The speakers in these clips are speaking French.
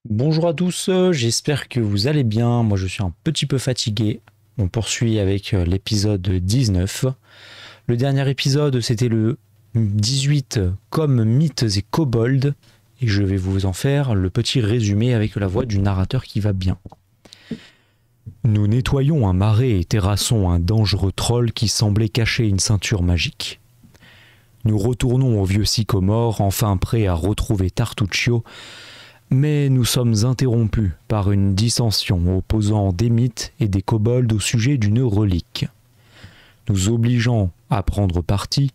Bonjour à tous, j'espère que vous allez bien. Moi je suis un petit peu fatigué. On poursuit avec l'épisode 19. Le dernier épisode c'était le 18 comme mythes et kobolds. Et je vais vous en faire le petit résumé avec la voix du narrateur qui va bien. Nous nettoyons un marais et terrassons un dangereux troll qui semblait cacher une ceinture magique. Nous retournons au vieux sycomore, enfin prêts à retrouver Tartuccio. Mais nous sommes interrompus par une dissension opposant des mythes et des kobolds au sujet d'une relique. Nous obligeant à prendre parti,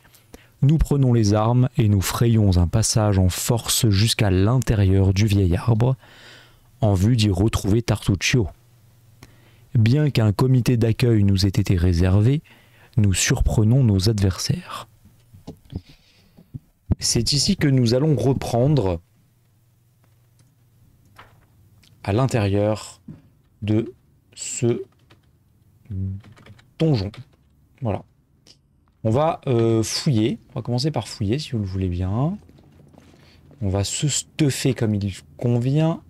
nous prenons les armes et nous frayons un passage en force jusqu'à l'intérieur du vieil arbre, en vue d'y retrouver Tartuccio. Bien qu'un comité d'accueil nous ait été réservé, nous surprenons nos adversaires. C'est ici que nous allons reprendre à l'intérieur de ce donjon. Voilà. On va fouiller. On va commencer par fouiller si vous le voulez bien. On va se stuffer comme il convient.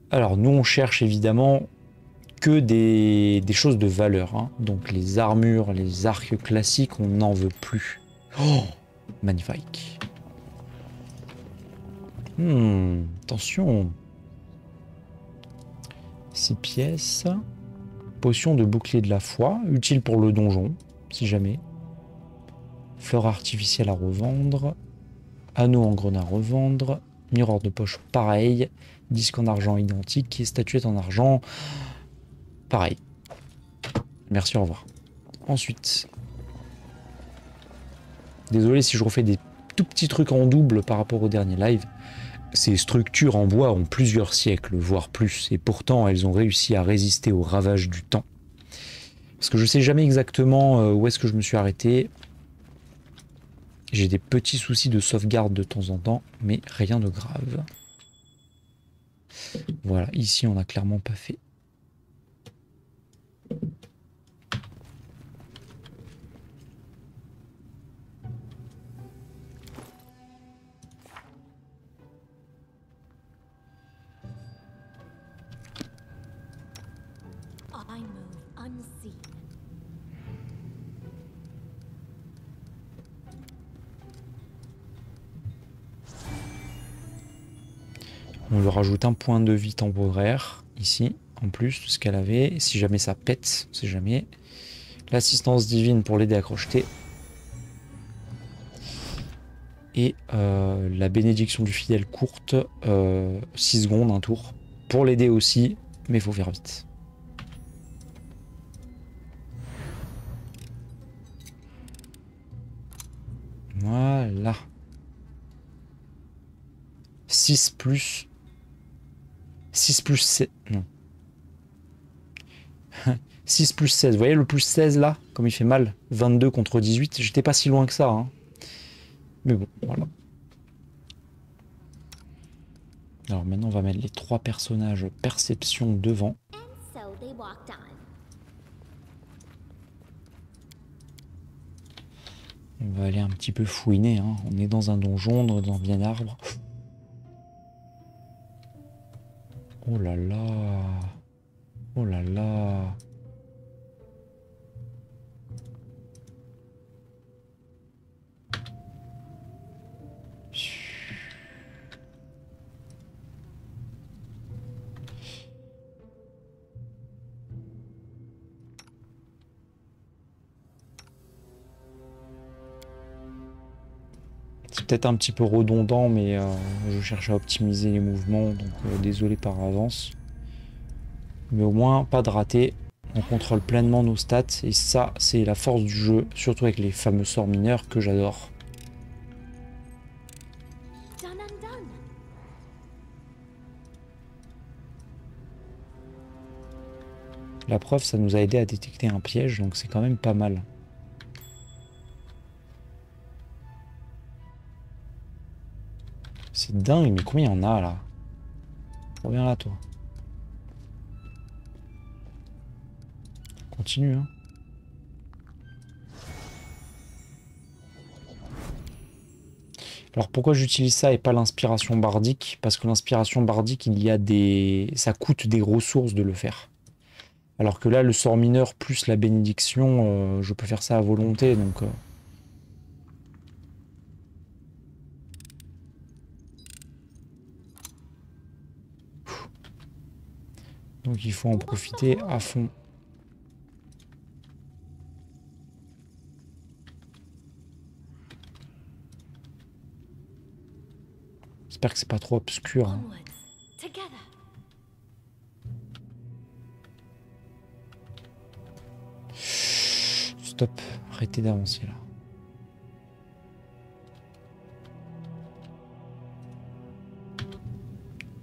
Alors nous on cherche évidemment que des choses de valeur. Hein. Donc les armures, les arcs classiques, on n'en veut plus. Oh, magnifique. Attention. 6 pièces. Potion de bouclier de la foi, utile pour le donjon, si jamais. Fleur artificielle à revendre. Anneau en grenat à revendre. Miroir de poche pareil. Disque en argent identique. Et statuette en argent. Pareil. Merci, au revoir. Ensuite. Désolé si je refais des tout petits trucs en double par rapport au dernier live. Ces structures en bois ont plusieurs siècles, voire plus, et pourtant elles ont réussi à résister aux ravages du temps. Parce que je sais jamais exactement où est-ce que je me suis arrêté. J'ai des petits soucis de sauvegarde de temps en temps, mais rien de grave. Voilà, ici on n'a clairement pas fait. On lui rajoute un point de vie temporaire, ici, en plus de ce qu'elle avait. Si jamais ça pète, on sait jamais. L'assistance divine pour l'aider à crocheter. Et la bénédiction du fidèle courte, 6 secondes, un tour. Pour l'aider aussi, mais il faut faire vite. Voilà. 6 plus 7. Non. 6 plus 16. Vous voyez le plus 16 là? Comme il fait mal. 22 contre 18. J'étais pas si loin que ça. Hein. Mais bon, voilà. Alors maintenant, on va mettre les 3 personnages perception devant. On va aller un petit peu fouiner. Hein. On est dans un donjon, dans un bien arbre. Oh là là. Oh là là. C'est peut-être un petit peu redondant, mais je cherche à optimiser les mouvements, donc désolé par avance. Mais au moins, pas de raté. On contrôle pleinement nos stats, et ça, c'est la force du jeu, surtout avec les fameux sorts mineurs que j'adore. La preuve, ça nous a aidé à détecter un piège, donc c'est quand même pas mal. C'est dingue, mais combien il y en a là? Reviens là, toi. Continue, hein. Alors pourquoi j'utilise ça et pas l'inspiration bardique? Parce que l'inspiration bardique, il y a des... ça coûte des ressources de le faire. Alors que là, le sort mineur plus la bénédiction, je peux faire ça à volonté, donc... Donc il faut en profiter à fond. J'espère que c'est pas trop obscur. Hein. Stop, arrêtez d'avancer là.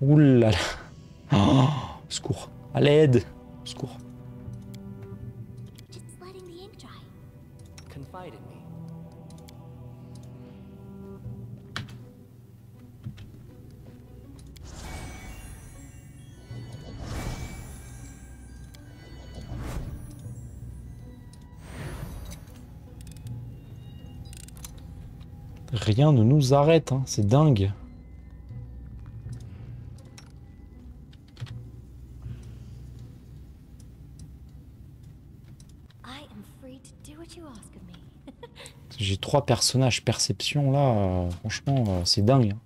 Ouh là là. Oh, secours. À l'aide. Secours. Rien ne nous arrête, hein. C'est dingue. J'ai 3 personnages perception là, franchement c'est dingue. Hein.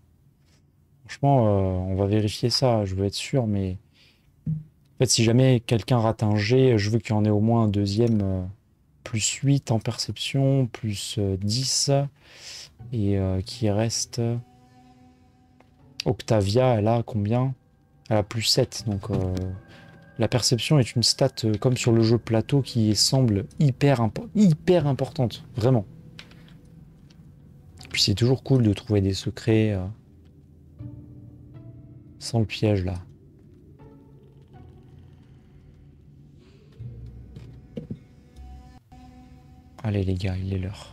Franchement on va vérifier ça, je veux être sûr, mais en fait si jamais quelqu'un rate un jet, je veux qu'il y en ait au moins un deuxième plus 8 en perception, plus 10 et qui reste Octavia, elle a combien? Elle a plus 7, donc la perception est une stat comme sur le jeu plateau qui semble hyper importante, vraiment. Puis c'est toujours cool de trouver des secrets sans le piège là. Allez les gars, il est l'heure.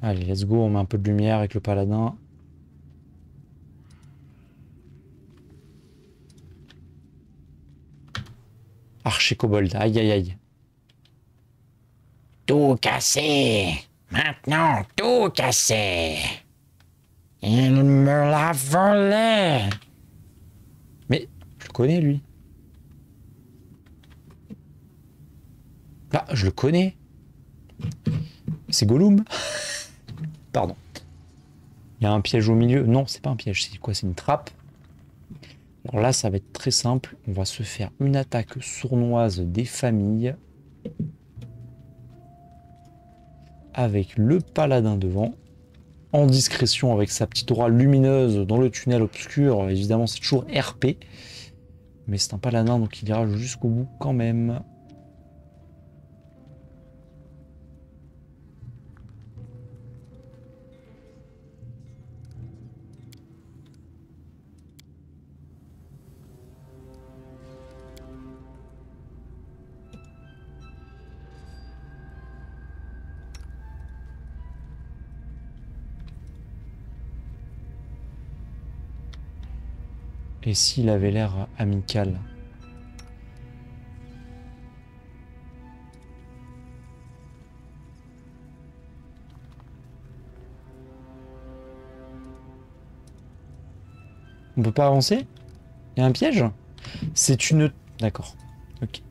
Allez, let's go, on met un peu de lumière avec le paladin. Archer kobold, aïe aïe aïe. Tout cassé. Maintenant, tout cassé. Il me l'a volé. Mais, je le connais lui. Ah, je le connais. C'est Gollum. Pardon. Il y a un piège au milieu. Non, c'est pas un piège. C'est quoi? C'est une trappe. Alors là, ça va être très simple. On va se faire une attaque sournoise des familles. Avec le paladin devant. En discrétion avec sa petite aura lumineuse dans le tunnel obscur. Évidemment, c'est toujours RP. Mais c'est un paladin, donc il ira jusqu'au bout quand même. Et s'il avait l'air amical? On peut pas avancer? Il y a un piège? C'est une... D'accord. Ok.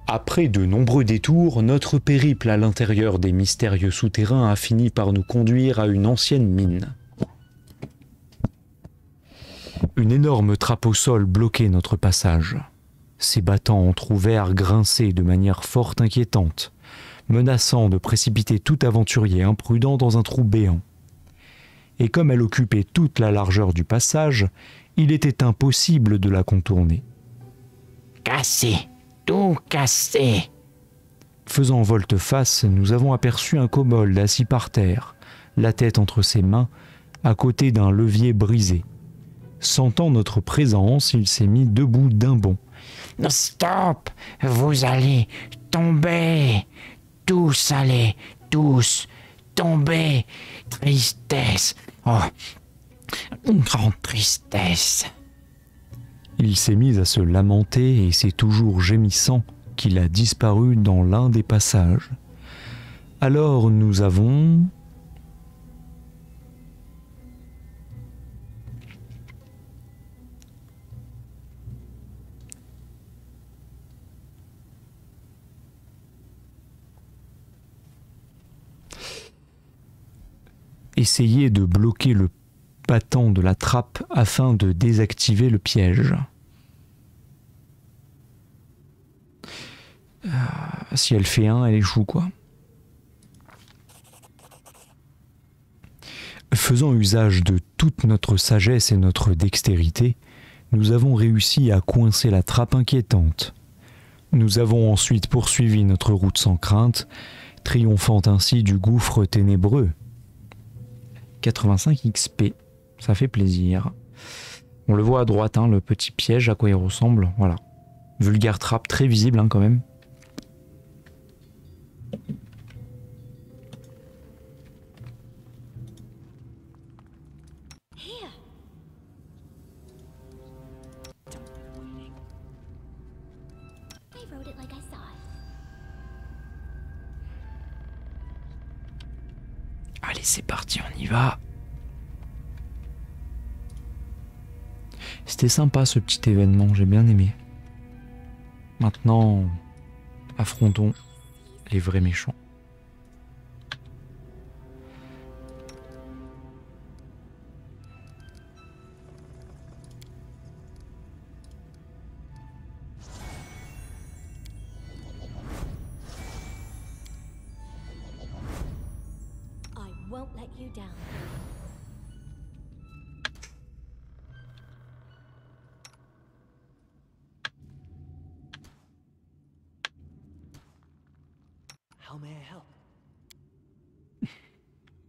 Après de nombreux détours, notre périple à l'intérieur des mystérieux souterrains a fini par nous conduire à une ancienne mine. Une énorme trappe au sol bloquait notre passage. Ses battants entr'ouverts grinçaient de manière fort inquiétante, menaçant de précipiter tout aventurier imprudent dans un trou béant. Et comme elle occupait toute la largeur du passage, il était impossible de la contourner. Cassé. Tout cassé. Faisant volte-face, nous avons aperçu un kobold assis par terre, la tête entre ses mains, à côté d'un levier brisé. Sentant notre présence, il s'est mis debout d'un bond. Stop. Vous allez tomber. Tous allez, tous tomber. Tristesse. Oh, une grande tristesse. Il s'est mis à se lamenter et c'est toujours gémissant qu'il a disparu dans l'un des passages. Alors nous avons... essayé de bloquer le battant de la trappe afin de désactiver le piège. Si elle fait 1, elle échoue quoi. Faisant usage de toute notre sagesse et notre dextérité, nous avons réussi à coincer la trappe inquiétante. Nous avons ensuite poursuivi notre route sans crainte, triomphant ainsi du gouffre ténébreux. 85 XP, ça fait plaisir. On le voit à droite, hein, le petit piège, à quoi il ressemble, voilà. Vulgaire trappe, très visible hein, quand même. Allez, c'est parti, on y va. C'était sympa ce petit événement, j'ai bien aimé. Maintenant, affrontons les vrais méchants.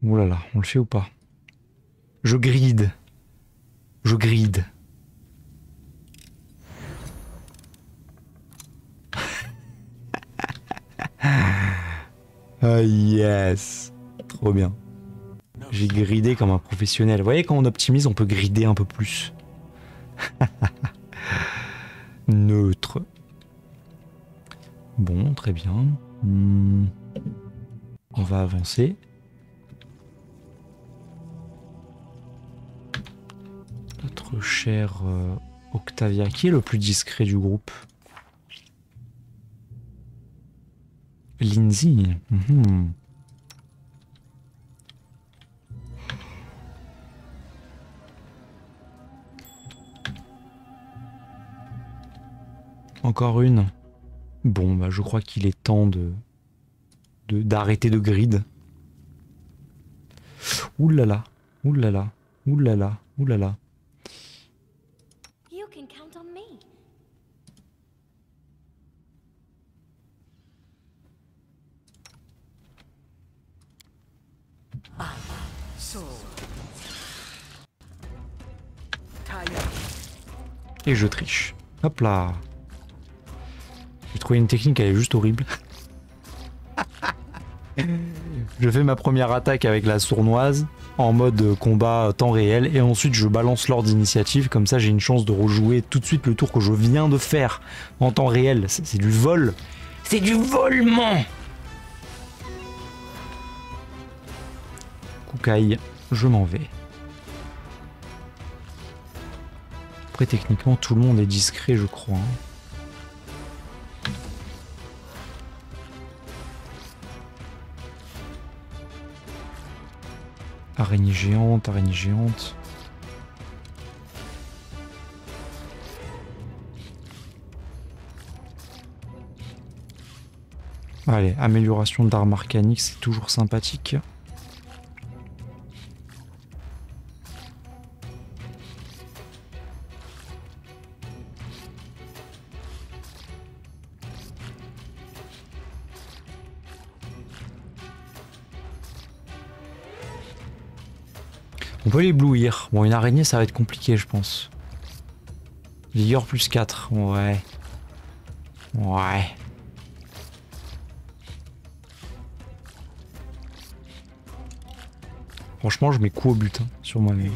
Ouh là là, on le fait ou pas? Je gride. Je gride. Ah yes. Trop bien. J'ai gridé comme un professionnel. Vous voyez, quand on optimise, on peut grider un peu plus. Neutre. Bon, très bien. On va avancer. Notre cher Octavia, qui est le plus discret du groupe? Lindsay. Encore une. Bon, bah je crois qu'il est temps d'arrêter de grid. Ouh là là, ouh là là, ouh là là, ouh là là. You can count on me. Et je triche. Hop là. J'ai trouvé une technique, elle est juste horrible. Je fais ma première attaque avec la sournoise en mode combat temps réel et ensuite je balance l'ordre d'initiative, comme ça j'ai une chance de rejouer tout de suite le tour que je viens de faire en temps réel. C'est du vol. C'est du volement. Koukaï, je m'en vais. Après techniquement tout le monde est discret je crois. Araignée géante, araignée géante. Allez, amélioration d'armes arcaniques, c'est toujours sympathique. On peut l'éblouir. Bon, une araignée, ça va être compliqué, je pense. Vigueur plus 4. Ouais. Ouais. Franchement, je mets coup au but hein, sur moi-même.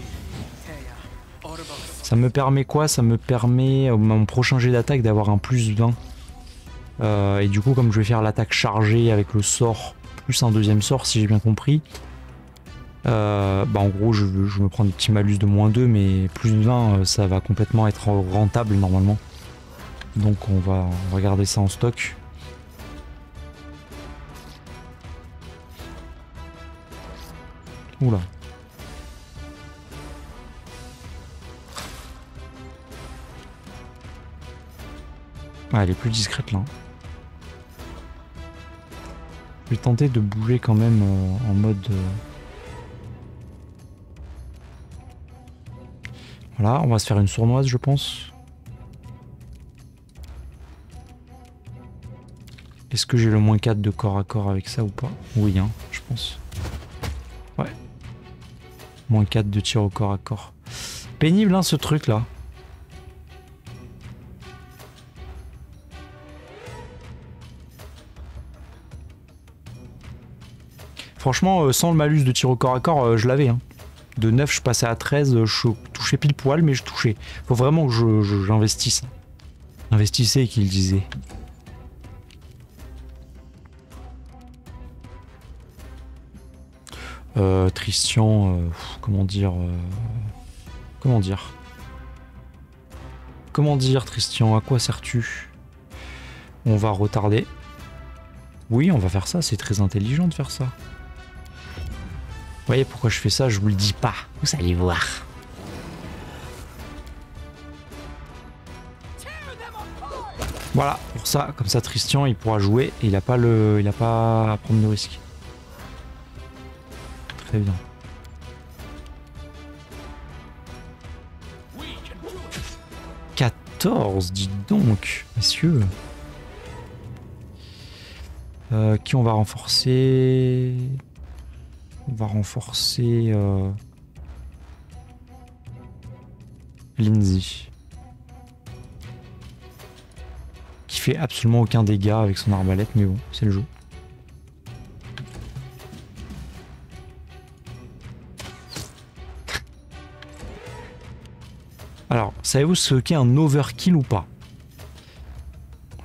Ça me permet quoi? Ça me permet, mon prochain jet d'attaque, d'avoir un plus 20. Et du coup, comme je vais faire l'attaque chargée avec le sort, plus un deuxième sort, si j'ai bien compris, bah en gros, je me prends des petits malus de moins 2, mais plus 20, ça va complètement être rentable normalement. Donc on va garder ça en stock. Oula. Ah, elle est plus discrète là. Je vais tenter de bouger quand même en mode... Voilà, on va se faire une sournoise je pense. Est-ce que j'ai le moins 4 de corps à corps avec ça ou pas? Oui, hein, je pense. Ouais. Moins 4 de tir au corps à corps. Pénible hein ce truc là. Franchement, sans le malus de tir au corps à corps, je l'avais. Hein. De 9, je passais à 13, je touchais pile poil, mais je touchais. Faut vraiment que j'investisse. Investissez, qu'il disait. Tristian, comment dire Tristian, à quoi sers-tu? On va retarder. Oui, on va faire ça, c'est très intelligent de faire ça. Vous voyez pourquoi je fais ça, je vous le dis pas. Vous allez voir. Voilà, pour ça, comme ça Tristian il pourra jouer et il a pas à prendre de risque. Très bien. « 14, dis donc, messieurs. Qui on va renforcer? On va renforcer Lindsay. Qui fait absolument aucun dégât avec son arbalète, mais bon, c'est le jeu. Alors, savez-vous ce qu'est un overkill ou pas?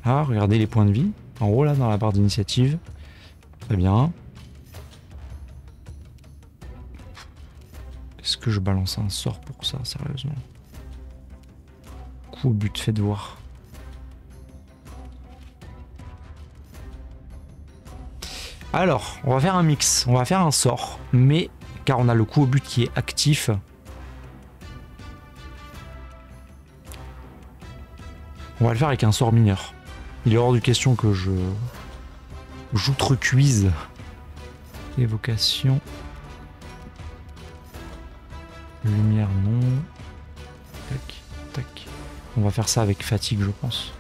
Là, regardez les points de vie. En haut, là, dans la barre d'initiative. Très bien. Est-ce que je balance un sort pour ça, sérieusement? Coup au but, faites voir. Alors, on va faire un mix. On va faire un sort, mais car on a le coup au but qui est actif. On va le faire avec un sort mineur. Il est hors de question que je j'outrecuise. Évocation. Lumière non. Tac, tac. On va faire ça avec fatigue, je pense.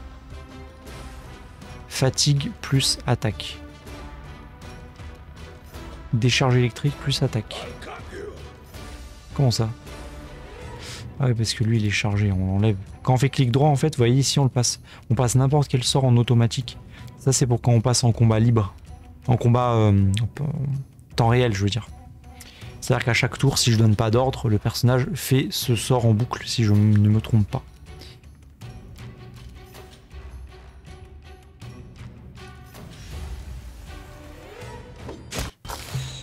Fatigue plus attaque. Décharge électrique plus attaque. Comment ça? Ah oui, parce que lui il est chargé, on l'enlève. Quand on fait clic droit en fait, vous voyez ici on le passe. On passe n'importe quel sort en automatique. Ça c'est pour quand on passe en combat libre. En combat temps réel je veux dire. C'est-à-dire qu'à chaque tour, si je donne pas d'ordre, le personnage fait ce sort en boucle, si je ne me trompe pas.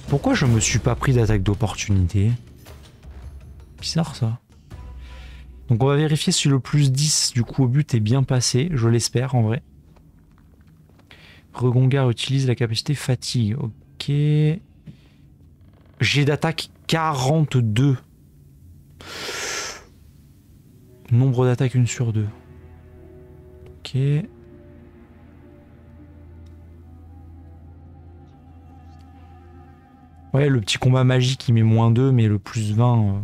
Pourquoi je me suis pas pris d'attaque d'opportunité? Bizarre ça. Donc on va vérifier si le plus 10 du coup au but est bien passé, je l'espère en vrai. Regongar utilise la capacité fatigue, ok. Jet d'attaque 42. Nombre d'attaques 1 sur 2. Ok. Ouais, le petit combat magique il met moins 2, mais le plus 20...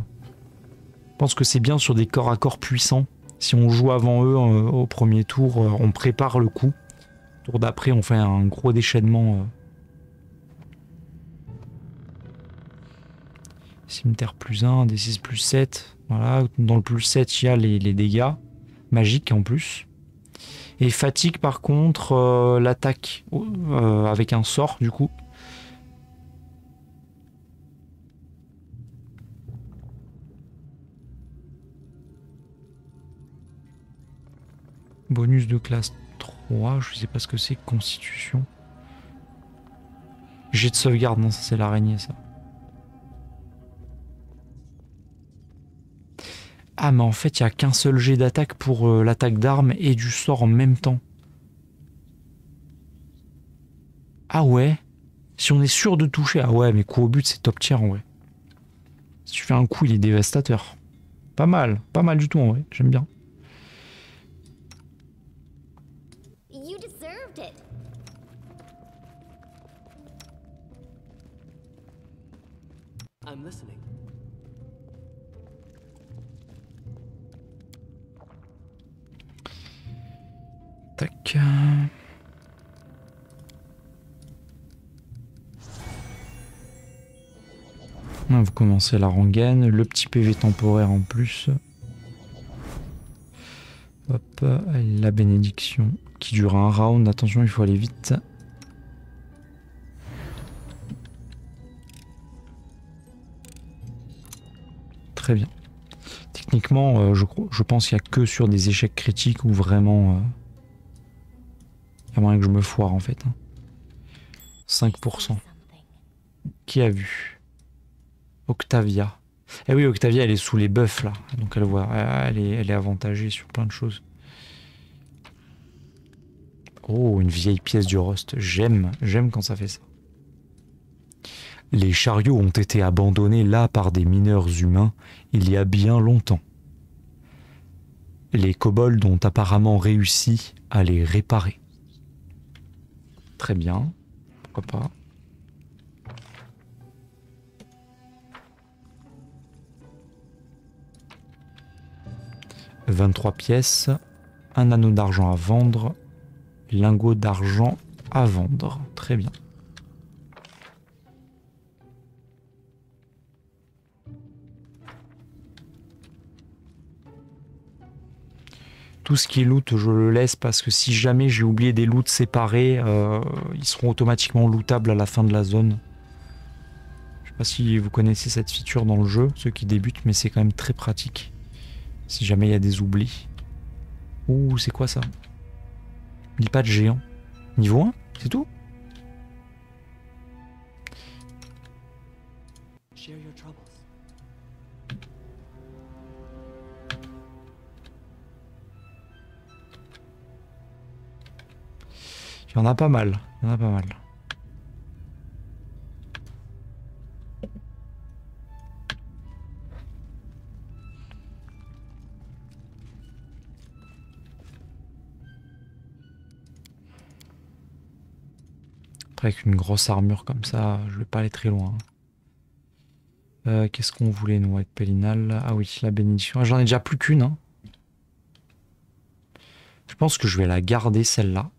Je pense que c'est bien sur des corps à corps puissants. Si on joue avant eux au premier tour, on prépare le coup. Tour d'après, on fait un gros déchaînement. Cimetière plus 1, D6 plus 7. Voilà, dans le plus 7, il y a les dégâts magiques en plus. Et fatigue par contre, l'attaque avec un sort du coup. Bonus de classe 3, je sais pas ce que c'est, constitution. Jet de sauvegarde, non, ça c'est l'araignée, ça. Ah, mais en fait, il n'y a qu'un seul jet d'attaque pour l'attaque d'armes et du sort en même temps. Ah ouais? Si on est sûr de toucher, ah ouais, mais coup au but, c'est top tier en vrai. Si tu fais un coup, il est dévastateur. Pas mal du tout en vrai, j'aime bien. You deserved it. I'm listening. Tac. Vous commencez la rengaine, le petit PV temporaire en plus. Hop, la bénédiction qui dure un round. Attention, il faut aller vite. Très bien. Techniquement, je pense qu'il n'y a que sur des échecs critiques où vraiment... il y a moyen que je me foire en fait. 5%. Qui a vu? Octavia. Eh oui, Octavia, elle est sous les buffs là. Donc elle est avantagée sur plein de choses. Oh, une vieille pièce du Rust. J'aime quand ça fait ça. Les chariots ont été abandonnés là par des mineurs humains il y a bien longtemps. Les kobolds ont apparemment réussi à les réparer. Très bien. Pourquoi pas. 23 pièces, un anneau d'argent à vendre, lingot d'argent à vendre. Très bien. Tout ce qui est loot, je le laisse parce que si jamais j'ai oublié des loots séparés, ils seront automatiquement lootables à la fin de la zone. Je sais pas si vous connaissez cette feature dans le jeu, ceux qui débutent, mais c'est quand même très pratique. Si jamais il y a des oublis. Ouh, c'est quoi ça? Il pas de géant. Niveau 1, c'est tout? Share your troubles. Il y en a pas mal. Il y en a pas mal. Après, avec une grosse armure comme ça, je vais pas aller très loin. Qu'est-ce qu'on voulait, nous, avec Pélinal? Ah oui, la bénédiction. Ah, j'en ai déjà plus qu'une. Hein. Je pense que je vais la garder, celle-là.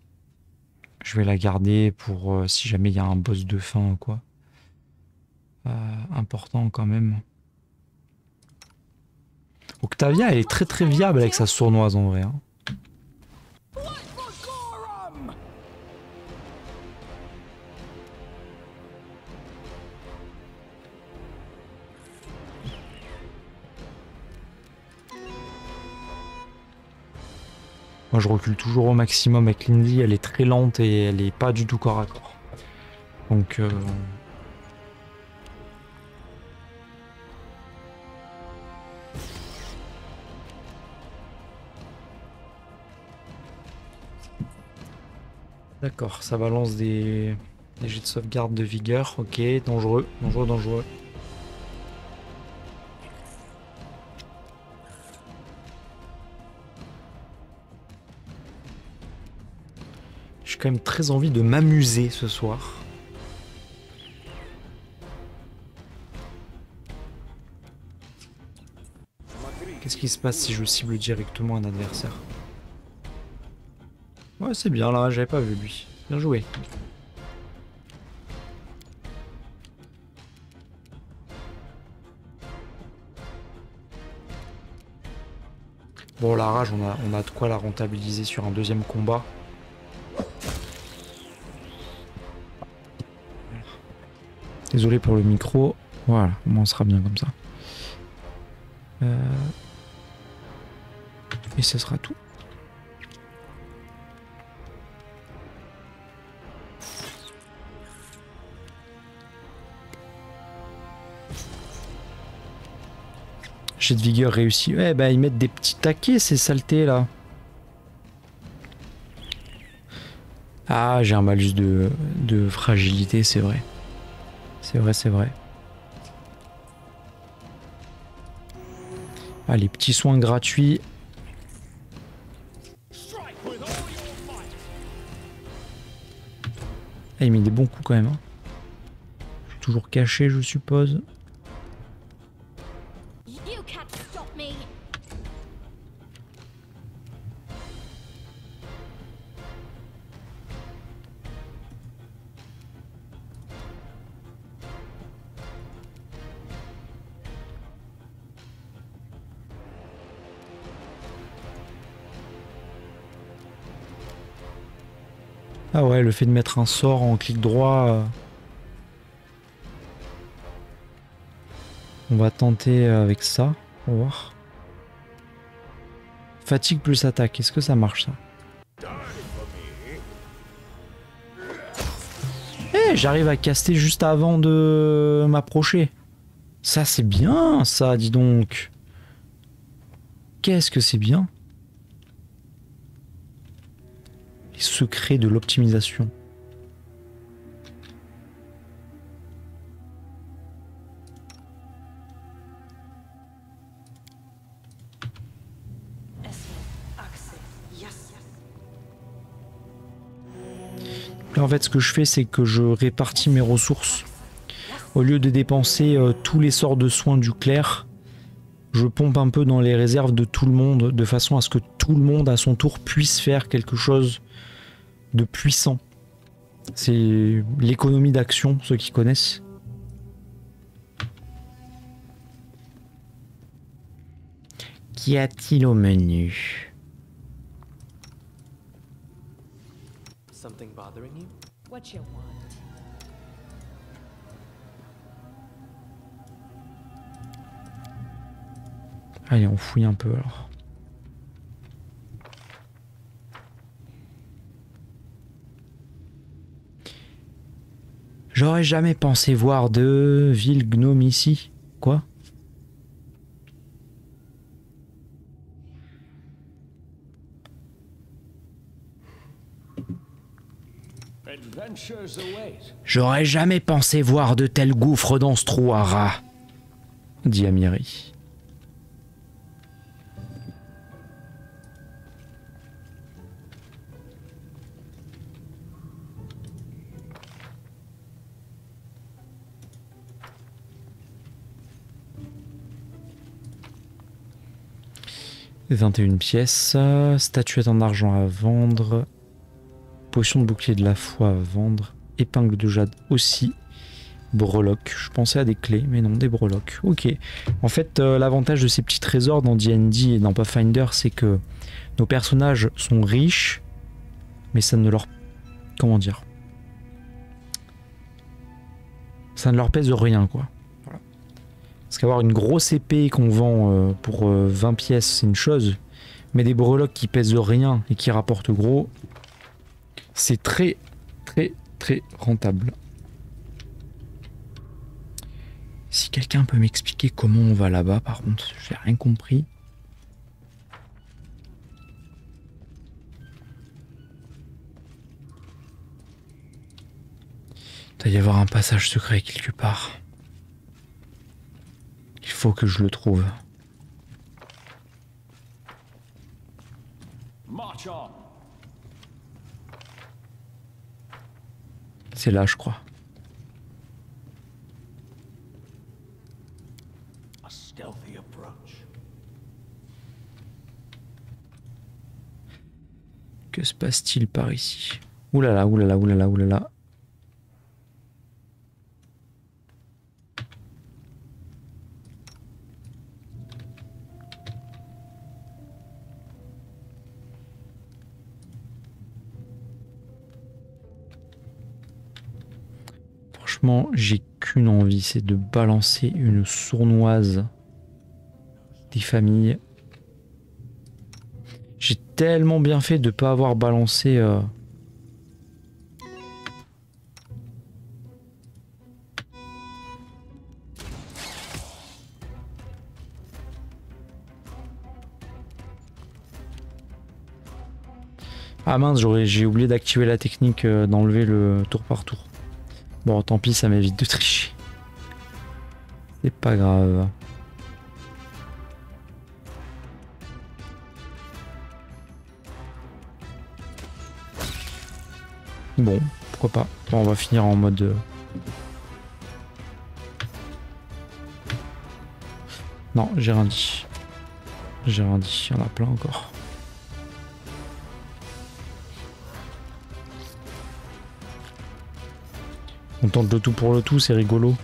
Je vais la garder pour si jamais il y a un boss de fin ou quoi. Important quand même. Octavia, elle est très très viable avec sa sournoise en vrai. Hein. Moi je recule toujours au maximum avec Lindy, elle est très lente et elle est pas du tout corps à corps. Donc d'accord, ça balance des jets de sauvegarde de vigueur, ok, dangereux, dangereux, dangereux. J'ai quand même très envie de m'amuser ce soir. Qu'est-ce qui se passe si je cible directement un adversaire? Ouais, c'est bien là, j'avais pas vu lui. Bien joué. Bon, la rage, on a de quoi la rentabiliser sur un deuxième combat. Désolé pour le micro. Voilà, au moins on sera bien comme ça. Et ce sera tout. Jet de vigueur réussi. Ouais, bah ils mettent des petits taquets, ces saletés là. Ah, j'ai un malus de fragilité, c'est vrai. C'est vrai, c'est vrai. Ah, les petits soins gratuits. Ah, il met des bons coups quand même. Hein. Toujours caché, je suppose. You can't stop me. Ah ouais, le fait de mettre un sort en clic droit. On va tenter avec ça. On va voir. Fatigue plus attaque. Est-ce que ça marche ça? Eh, j'arrive à caster juste avant de m'approcher. Ça c'est bien ça, dis donc. Qu'est-ce que c'est bien. Les secrets de l'optimisation. Là, en fait, ce que je fais, c'est que je répartis mes ressources. Au lieu de dépenser tous les sorts de soins du clerc, je pompe un peu dans les réserves de tout le monde, de façon à ce que tout le monde, à son tour, puisse faire quelque chose de puissant. C'est l'économie d'action, ceux qui connaissent. Qu'y a-t-il au menu? Something bothering you? What you want? Allez, on fouille un peu alors. J'aurais jamais pensé voir de ville gnome ici. Quoi? J'aurais jamais pensé voir de tels gouffres dans ce trou à rats, dit Amiri. « 21 pièces, statuette en argent à vendre, potion de bouclier de la foi à vendre, épingle de jade aussi, breloque. Je pensais à des clés, mais non, des breloques. Ok. En fait, l'avantage de ces petits trésors dans D&D et dans Pathfinder, c'est que nos personnages sont riches, mais ça ne leur... Comment dire? Ça ne leur pèse rien, quoi. Parce qu'avoir une grosse épée qu'on vend pour 20 pièces, c'est une chose. Mais des breloques qui pèsent rien et qui rapportent gros, c'est très, très, très rentable. Si quelqu'un peut m'expliquer comment on va là-bas, par contre, j'ai rien compris. Il doit y avoir un passage secret quelque part. Il faut que je le trouve. C'est là, je crois. Que se passe-t-il par ici? Oulala, oulala, oulala, oulala. Franchement, j'ai qu'une envie, c'est de balancer une sournoise des familles. J'ai tellement bien fait de ne pas avoir balancé... Ah mince, j'ai oublié d'activer la technique d'enlever le tour par tour. Bon, tant pis, ça m'évite de tricher. C'est pas grave. Bon, pourquoi pas. Bon, on va finir en mode... Non, j'ai rien dit. J'ai rien dit, il y en a plein encore. On tente le tout pour le tout, c'est rigolo.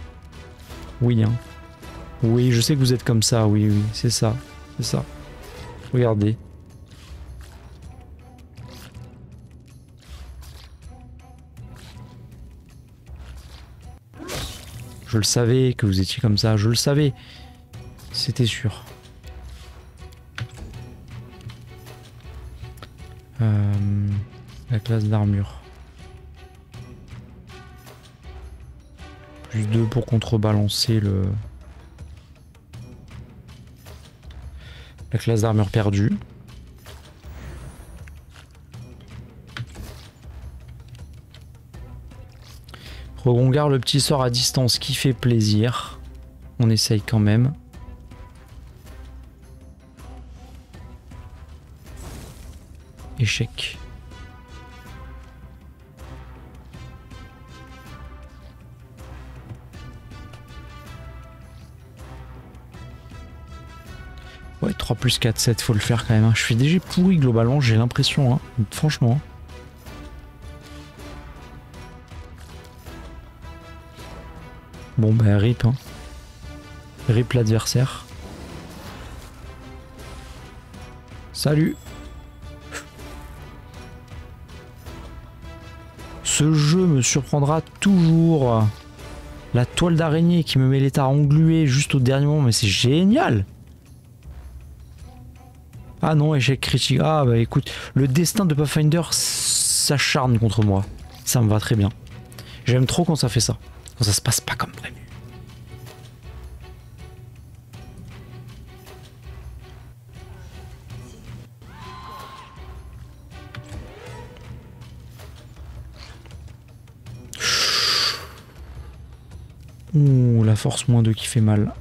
Oui, hein. Oui, je sais que vous êtes comme ça, oui, oui, c'est ça. C'est ça. Regardez. Je le savais que vous étiez comme ça, je le savais. C'était sûr. La classe d'armure. Plus 2 pour contrebalancer le... La classe d'armure perdue. On garde le petit sort à distance qui fait plaisir. On essaye quand même. Échec. Ouais, 3 plus 4, 7, faut le faire quand même. Je suis déjà pourri globalement, j'ai l'impression, hein. Franchement. Bon bah rip, hein. Rip l'adversaire. Salut. Ce jeu me surprendra toujours. La toile d'araignée qui me met l'état englué juste au dernier moment, mais c'est génial. Ah non, échec critique. Ah bah écoute, le destin de Pathfinder s'acharne contre moi. Ça me va très bien. J'aime trop quand ça fait ça. Quand ça se passe pas comme prévu. Ouh, la force -2 qui fait mal.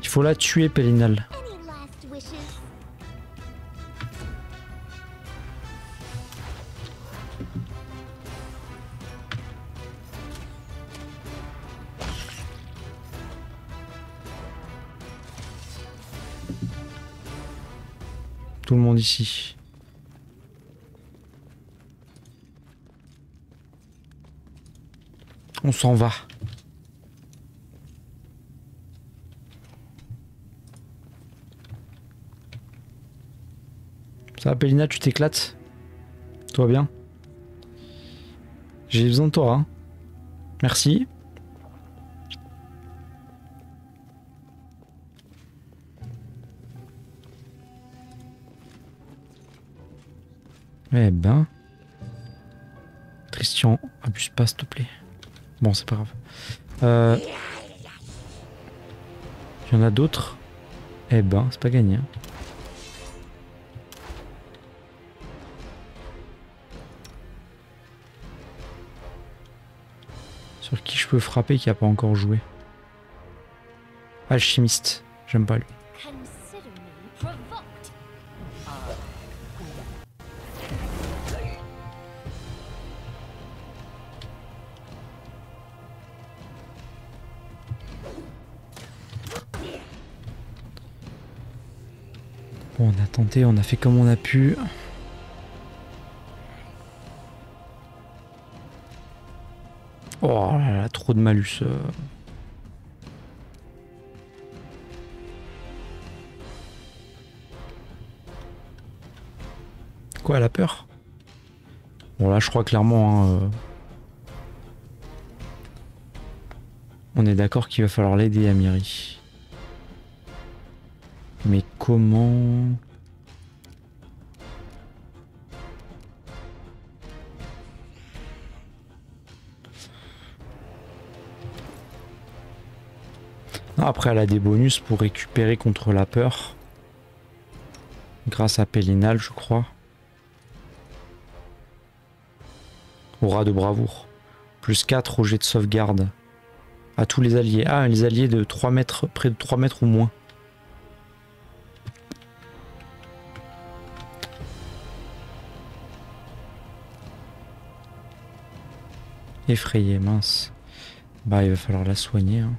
Il faut la tuer, Pélinal. Any last wishes? Tout le monde ici. On s'en va. Ça va, Pélina, tu t'éclates? Toi bien? J'ai besoin de toi, hein. Merci. Eh ben... Christian, abuse pas s'il te plaît. Bon, c'est pas grave. Il y en a d'autres. Eh ben, c'est pas gagné. Hein. Sur qui je peux frapper qui a pas encore joué? Alchimiste, j'aime pas lui. Consider me provoked. Bon, on a tenté, on a fait comme on a pu. Oh là là, trop de malus. Quoi, elle a peur? Bon là, je crois clairement... hein, on est d'accord qu'il va falloir l'aider, Amiri. Mais comment... Non, après, elle a des bonus pour récupérer contre la peur. Grâce à Pélinal, je crois. Aura de bravoure. Plus 4 au jet de sauvegarde. À tous les alliés. Ah, les alliés de 3 mètres, près de 3 mètres ou moins. Effrayé, mince. Bah, il va falloir la soigner. Hein.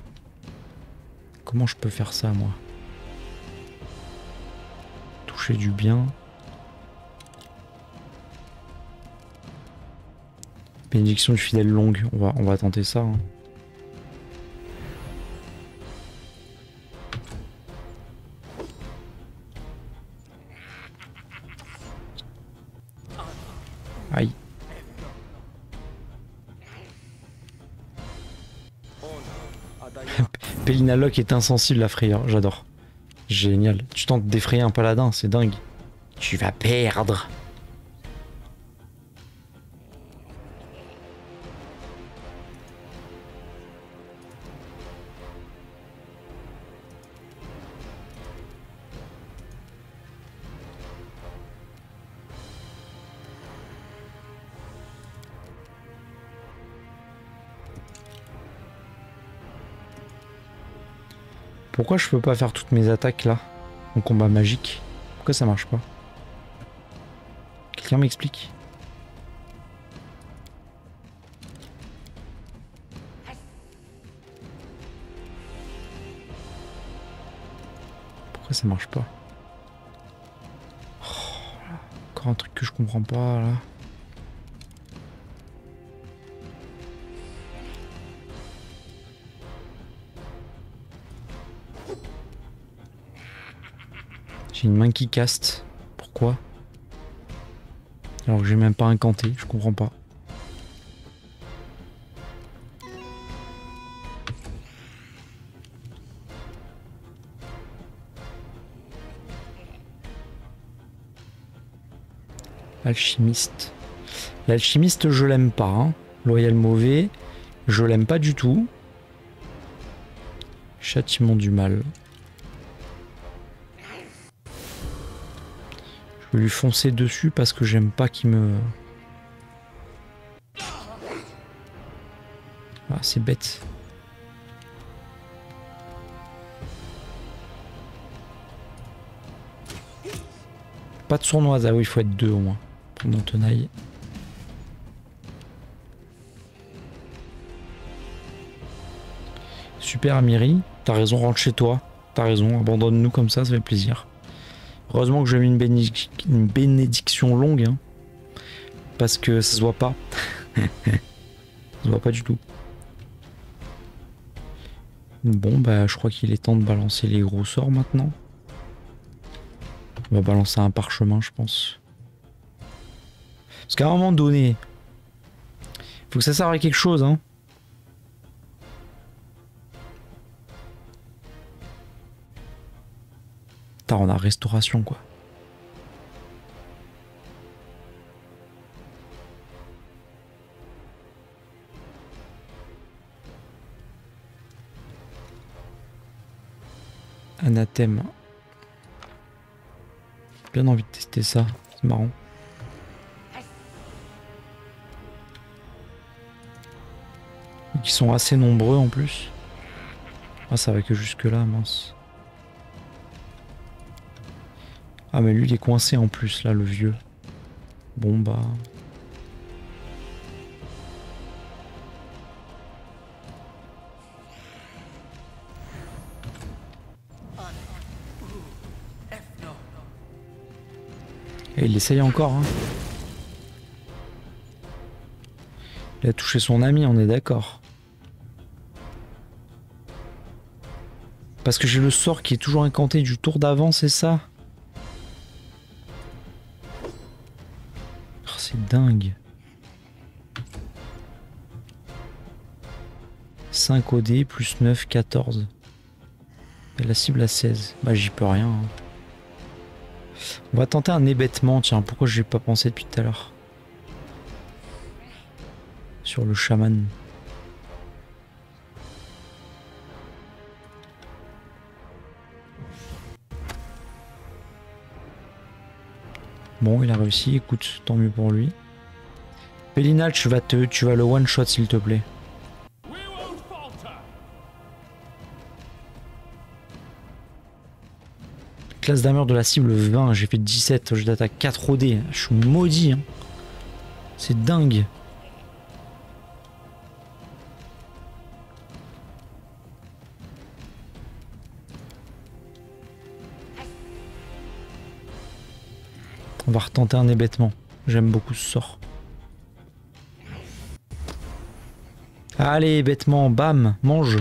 Comment je peux faire ça, moi? Toucher du bien. Bénédiction du fidèle longue. On va tenter ça. Hein. Aïe. Pélinaloque est insensible à frayeur, j'adore. Génial. Tu tentes d'effrayer un paladin, c'est dingue. Tu vas perdre. Pourquoi je peux pas faire toutes mes attaques là, en combat magique? Pourquoi ça marche pas? Quelqu'un m'explique? Pourquoi ça marche pas? Oh, encore un truc que je comprends pas là. J'ai une main qui caste. Pourquoi? Alors que j'ai même pas incanté, je comprends pas. Alchimiste. L'alchimiste, je l'aime pas. Hein. Loyal mauvais, je l'aime pas du tout. Châtiment du mal. Je vais lui foncer dessus parce que j'aime pas qu'il me... Ah, c'est bête. Pas de sournoise. Ah oui, il faut être 2 au moins. Pour mon tenaille. Super Amiri. T'as raison, rentre chez toi. T'as raison, abandonne-nous comme ça fait plaisir. Heureusement que j'ai mis une bénédiction longue. Hein, parce que ça se voit pas. Ça se voit pas du tout. Bon, bah je crois qu'il est temps de balancer les gros sorts maintenant. On va balancer un parchemin, je pense. Parce qu'à un moment donné, faut que ça serve à quelque chose, hein. Putain, on a restauration, quoi. Anathème. J'ai bien envie de tester ça, c'est marrant. Et qui sont assez nombreux en plus. Ah, ça va que jusque là, mince. Ah, mais lui il est coincé en plus là, le vieux. Bon bah... Et il essaye encore, hein. Il a touché son ami, on est d'accord. Parce que j'ai le sort qui est toujours incanté du tour d'avant, c'est ça? Oh, c'est dingue. 5 OD plus 9, 14. Et la cible à 16. Bah j'y peux rien. Hein. On va tenter un hébétement, tiens, pourquoi je n'ai pas pensé depuis tout à l'heure. Sur le chaman. Bon, il a réussi, écoute, tant mieux pour lui. Pélinal, tu vas le one shot s'il te plaît. Classe d'armure de la cible 20, j'ai fait 17, je d'attaque 4 OD, je suis maudit. Hein. C'est dingue. On va retenter un hébétement. J'aime beaucoup ce sort. Allez, hébétement, bam, mange.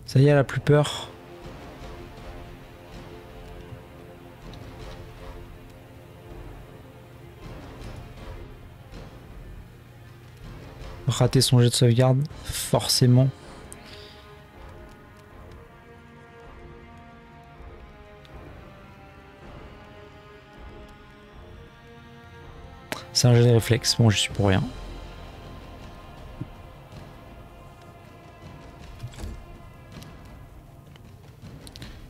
Ça y est, elle a plus peur. Rater son jet de sauvegarde, forcément. C'est un jet de réflexe, bon, je suis pour rien.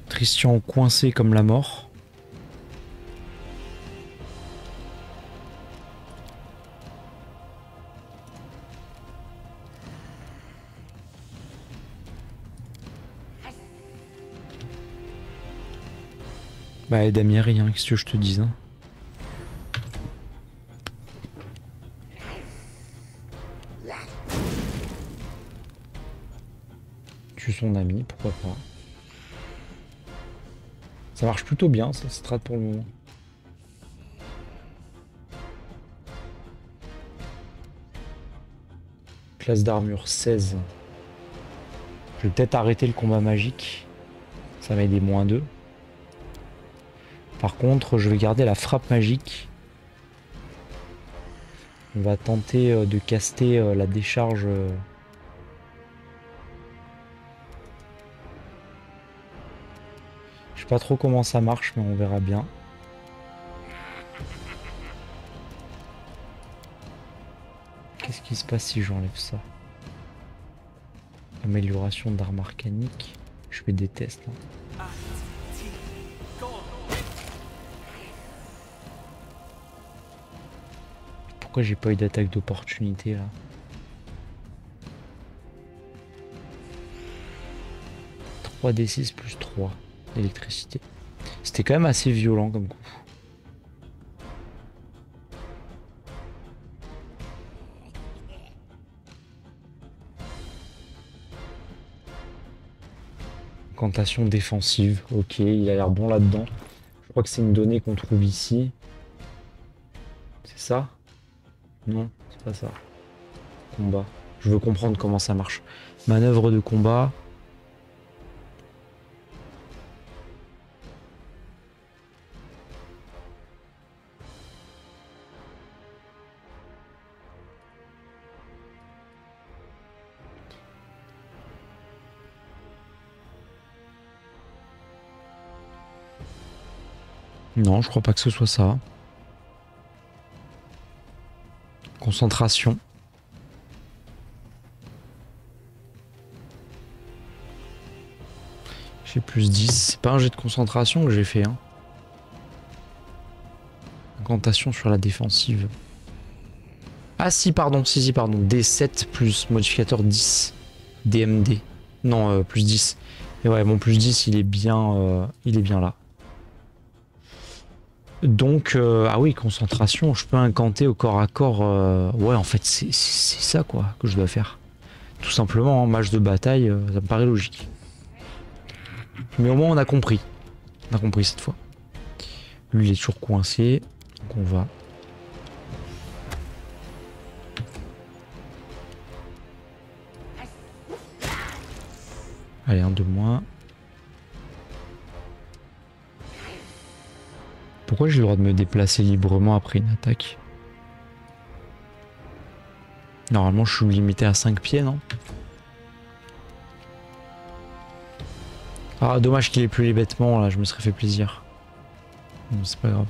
Christian coincé comme la mort. Bah, et Damieri, hein, qu'est-ce que je te dis, hein. Tue son ami, pourquoi pas. Ça marche plutôt bien, ça, strat pour le moment. Classe d'armure 16. Je vais peut-être arrêter le combat magique. Ça va aider -2. Par contre, je vais garder la frappe magique. On va tenter de caster la décharge. Je sais pas trop comment ça marche, mais on verra bien. Qu'est-ce qui se passe si j'enlève ça? Amélioration d'armes arcaniques. Je fais des tests là. Pourquoi j'ai pas eu d'attaque d'opportunité là? « 3d6 plus 3 d'électricité. » C'était quand même assez violent comme coup. Incantation défensive, ok, il a l'air bon là-dedans. Je crois que c'est une donnée qu'on trouve ici. C'est ça? Non, c'est pas ça. Combat. Je veux comprendre comment ça marche. Manœuvre de combat. Non, je crois pas que ce soit ça. Concentration. J'ai plus 10. C'est pas un jet de concentration que j'ai fait. Hein. Incantation sur la défensive. Ah si, pardon. Si, pardon. D7 plus modificateur 10. DMD. Non, plus 10. Et ouais, mon plus 10, il est bien là. Donc, ah oui, concentration, je peux incanter au corps à corps. Ouais, en fait, c'est ça, quoi, que je dois faire. Tout simplement, en match de bataille, ça me paraît logique. Mais au moins, on a compris. On a compris cette fois. Lui, il est toujours coincé. Donc, on va... Allez, un de moins. Pourquoi j'ai le droit de me déplacer librement après une attaque? Normalement, je suis limité à 5 pieds, non? Ah, dommage qu'il ait plus les vêtements, là, je me serais fait plaisir. Bon, c'est pas grave.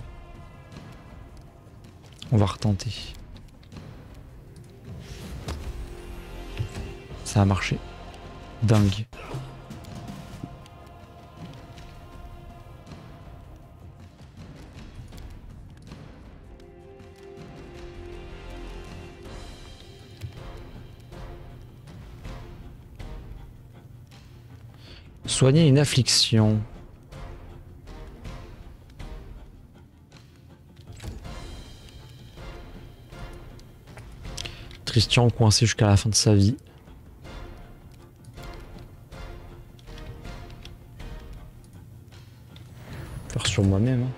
On va retenter. Ça a marché. Dingue. Soigner une affliction. Christian coincé jusqu'à la fin de sa vie. Faire sur moi-même. Hein.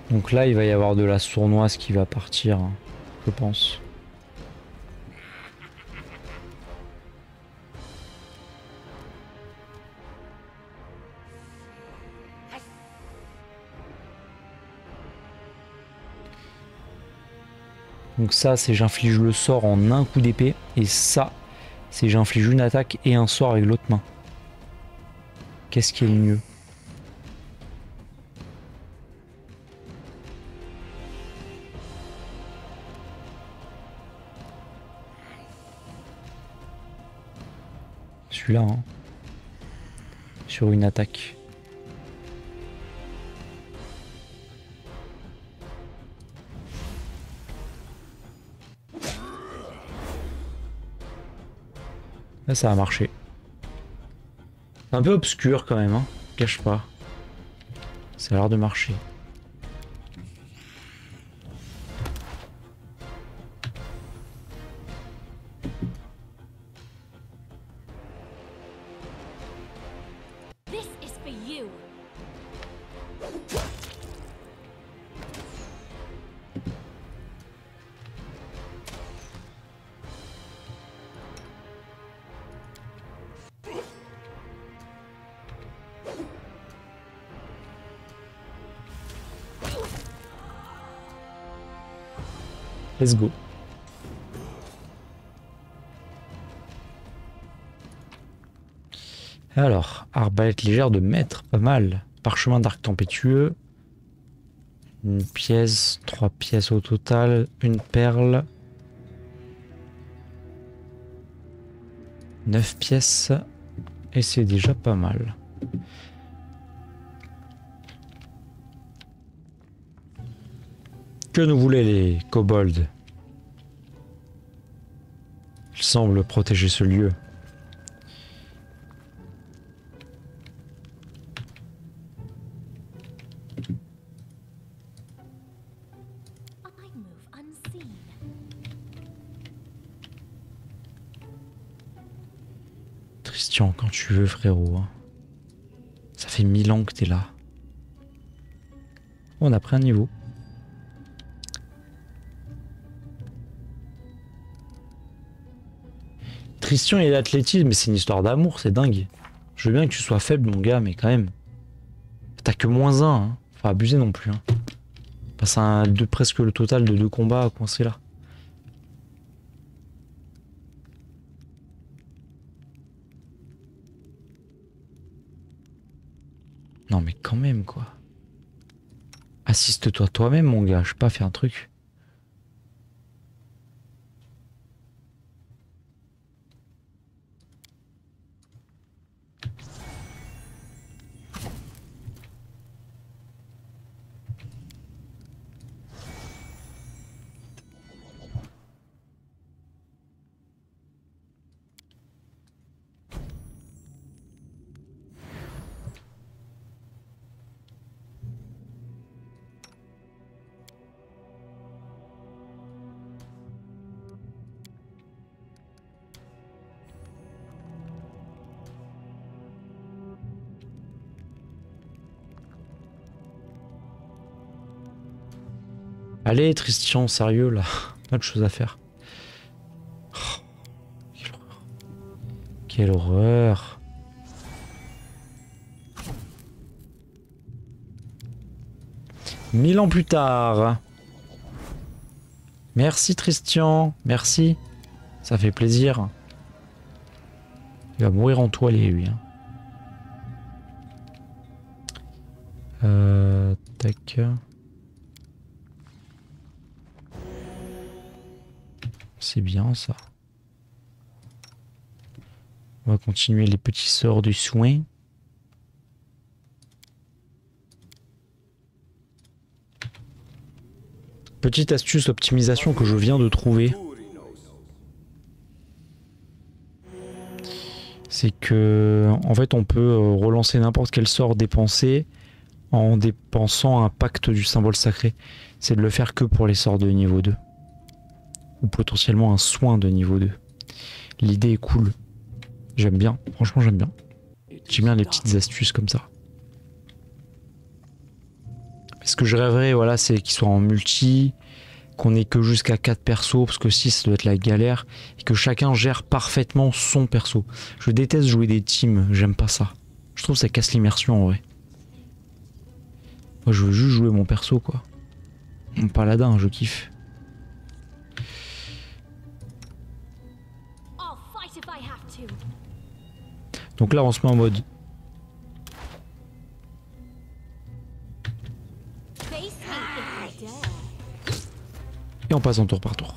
Donc là, il va y avoir de la sournoise qui va partir, hein, je pense. Donc ça, c'est j'inflige le sort en un coup d'épée. Et ça, c'est j'inflige une attaque et un sort avec l'autre main. Qu'est-ce qui est le mieux? Celui-là, hein. Sur une attaque. Là, ça a marché. Un peu obscur quand même, hein. Cache pas. Ça a l'air de marcher. This is for you. Let's go. Alors, arbalète légère de maître, pas mal. Parchemin d'arc tempétueux. Une pièce, 3 pièces au total. Une perle. 9 pièces. Et c'est déjà pas mal. Que nous voulaient les kobolds? Ils semblent protéger ce lieu. I move unseen. Christian, quand tu veux, frérot. Hein. Ça fait 1000 ans que t'es là. Oh, on a pris un niveau. Christian et l'athlétisme, mais c'est une histoire d'amour, c'est dingue. Je veux bien que tu sois faible, mon gars, mais quand même. T'as que -1, hein. Faut abuser non plus. Hein. Passe de presque le total de 2 combats à coincer là. Non mais quand même quoi. Assiste-toi toi-même mon gars, je sais pas, faire un truc. Allez Christian, sérieux là, pas de choses à faire. Oh, quelle horreur. Quelle horreur. 1000 ans plus tard. Merci Christian, merci. Ça fait plaisir. Il va mourir en toilette lui. Tac. C'est bien ça. On va continuer les petits sorts du soin. Petite astuce optimisation que je viens de trouver. C'est que en fait on peut relancer n'importe quel sort dépensé en dépensant un pacte du symbole sacré. C'est de le faire que pour les sorts de niveau 2. Ou potentiellement un soin de niveau 2. L'idée est cool. J'aime bien, franchement j'aime bien. J'aime bien les petites astuces comme ça. Ce que je rêverais, voilà, c'est qu'ils soient en multi, qu'on ait que jusqu'à 4 persos, parce que 6 ça doit être la galère, et que chacun gère parfaitement son perso. Je déteste jouer des teams, j'aime pas ça. Je trouve que ça casse l'immersion en vrai. Moi je veux juste jouer mon perso quoi. Mon paladin, je kiffe. I'll fight if I have to. Donc là on se met en mode Face me if you dare. et on passe en tour par tour.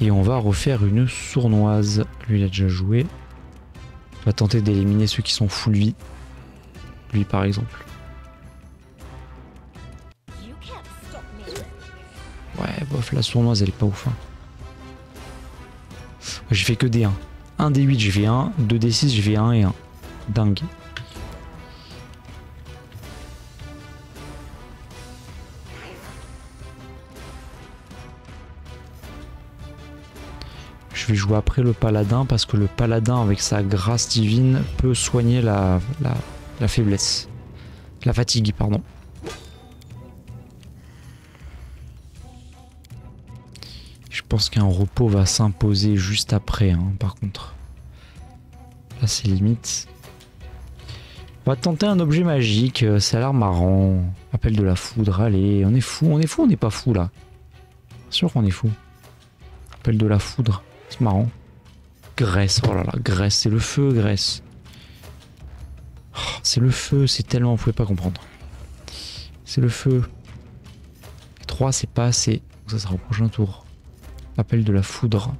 Et on va refaire une sournoise. Lui il a déjà joué. On va tenter d'éliminer ceux qui sont full vie. Lui par exemple. You can't stop me. Ouais bof la sournoise elle est pas ouf. Hein. J'ai fait que des 1. 1 des 8 j'ai fait 1. 2 des 6 j'ai fait 1 et 1. Dingue. Je vais jouer après le paladin parce que le paladin avec sa grâce divine peut soigner la faiblesse. La fatigue, pardon. Je pense qu'un repos va s'imposer juste après, hein, par contre. Là c'est limite. On va tenter un objet magique, ça a l'air marrant. Appel de la foudre, allez, on est fou, on n'est pas fou là. Bien sûr qu'on est fou. Appel de la foudre. C'est marrant. Graisse, oh là là, graisse, c'est le feu, graisse. Oh, c'est le feu, c'est tellement, vous pouvez pas comprendre. C'est le feu. 3, c'est pas assez. Ça sera au prochain tour. Appel de la foudre.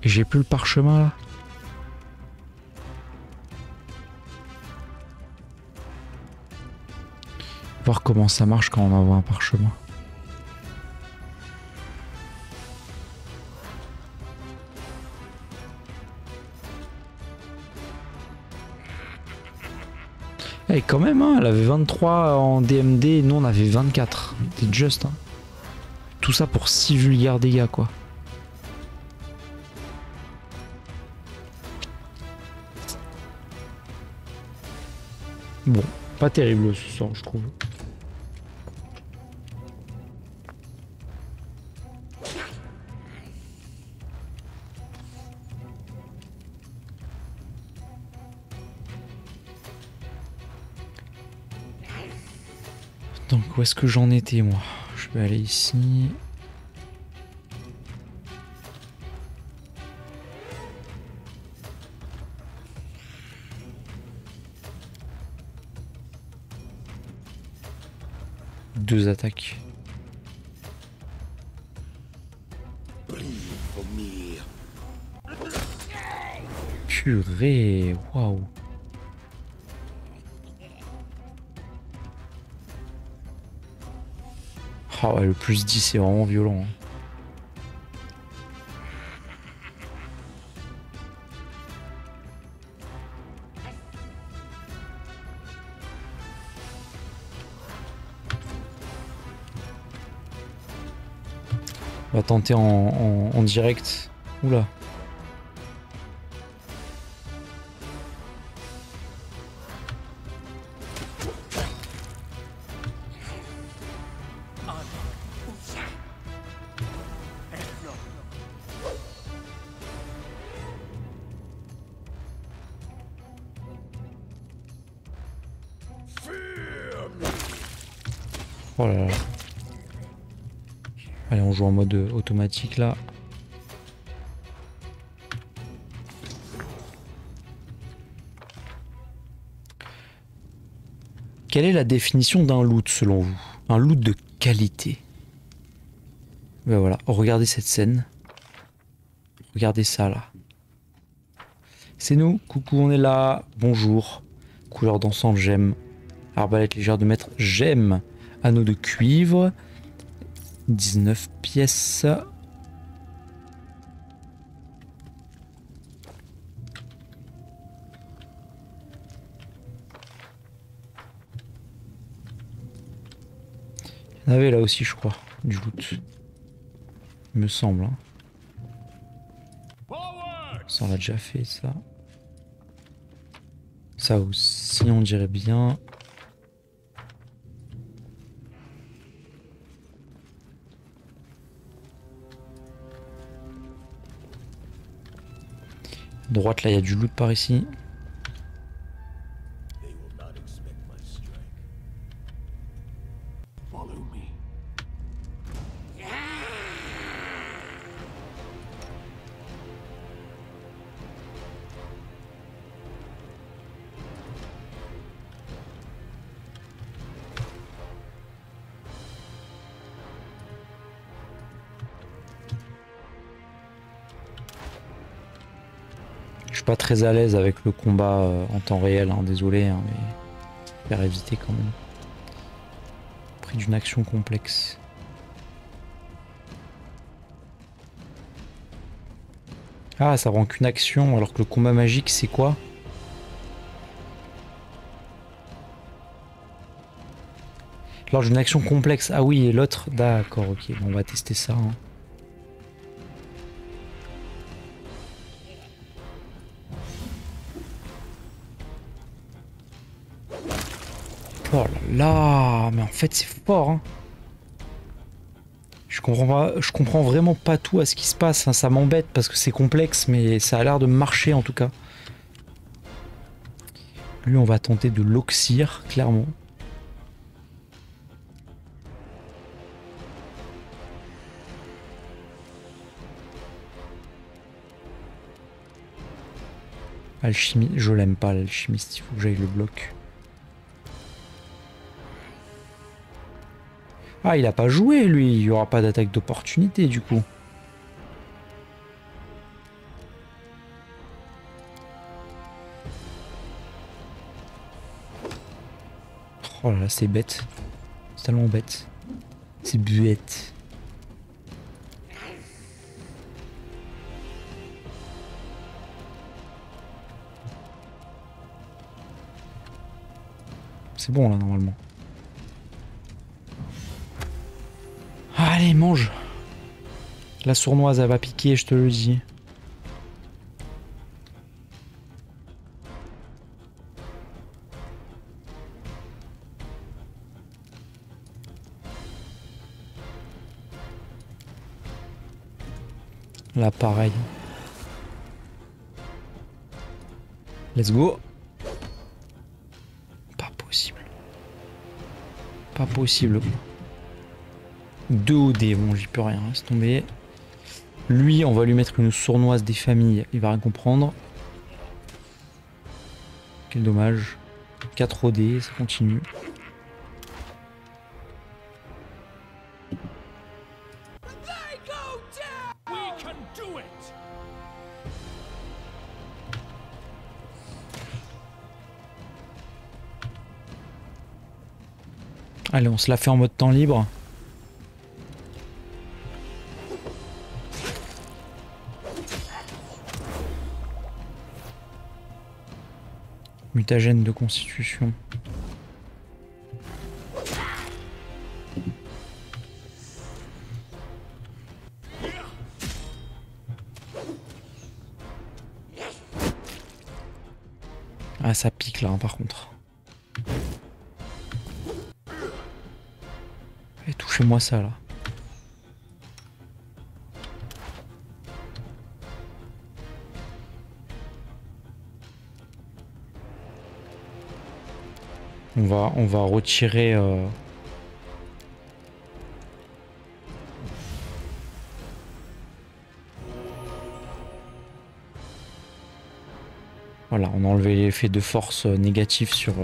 Et j'ai plus le parchemin là. Voir comment ça marche quand on envoie un parchemin. Eh quand même hein, elle avait 23 en DMD, nous on avait 24. C'est juste hein. Tout ça pour 6 vulgaires dégâts quoi. Bon, pas terrible ce sort je trouve. Donc où est-ce que j'en étais moi? Je vais aller ici. Deux attaques. Purée, waouh. Ah ouais, le plus 10 c'est vraiment violent. Hein. On va tenter en direct. Oula. Oh là là. Allez, on joue en mode automatique là. Quelle est la définition d'un loot selon vous? Un loot de qualité. Ben voilà, regardez cette scène. Regardez ça là. C'est nous, coucou, on est là. Bonjour. Couleur d'encens, j'aime. Arbalète légère de maître, j'aime. Anneau de cuivre. 19 pièces. Il y en avait là aussi, je crois, du loot. Il me semble. Hein. Ça, on l'a déjà fait, ça. Ça aussi, on dirait bien. Droite, là, il y a du loot par ici. Je suis pas très à l'aise avec le combat en temps réel, hein, désolé, hein, mais faire éviter quand même. Prix d'une action complexe. Ah, ça rend qu'une action, alors que le combat magique, c'est quoi? Lors d'une action complexe. Ah oui, et l'autre, d'accord, ok, bon, on va tester ça. Hein. Oh là là, mais en fait c'est fort. Hein. Je comprends vraiment pas tout à ce qui se passe. Hein. Ça m'embête parce que c'est complexe, mais ça a l'air de marcher en tout cas. Lui, on va tenter de l'oxyre, clairement. Alchimie, je l'aime pas l'alchimiste, il faut que j'aille le bloc. Ah, il a pas joué, lui. Il y aura pas d'attaque d'opportunité, du coup. Oh là là, c'est bête. C'est tellement bête. C'est bête. C'est bon, là, normalement. Allez, mange. La sournoise, elle va piquer, je te le dis. Là, pareil. Let's go. Pas possible. Pas possible. 2 OD, bon j'y peux rien, laisse tomber. Lui, on va lui mettre une sournoise des familles, il va rien comprendre. Quel dommage. 4 OD, ça continue. Allez, on se la fait en mode temps libre. Mutagène de constitution. Ah, ça pique là, hein, par contre. Allez, touchez-moi ça là. On va retirer Voilà, on a enlevé l'effet de force négatif sur...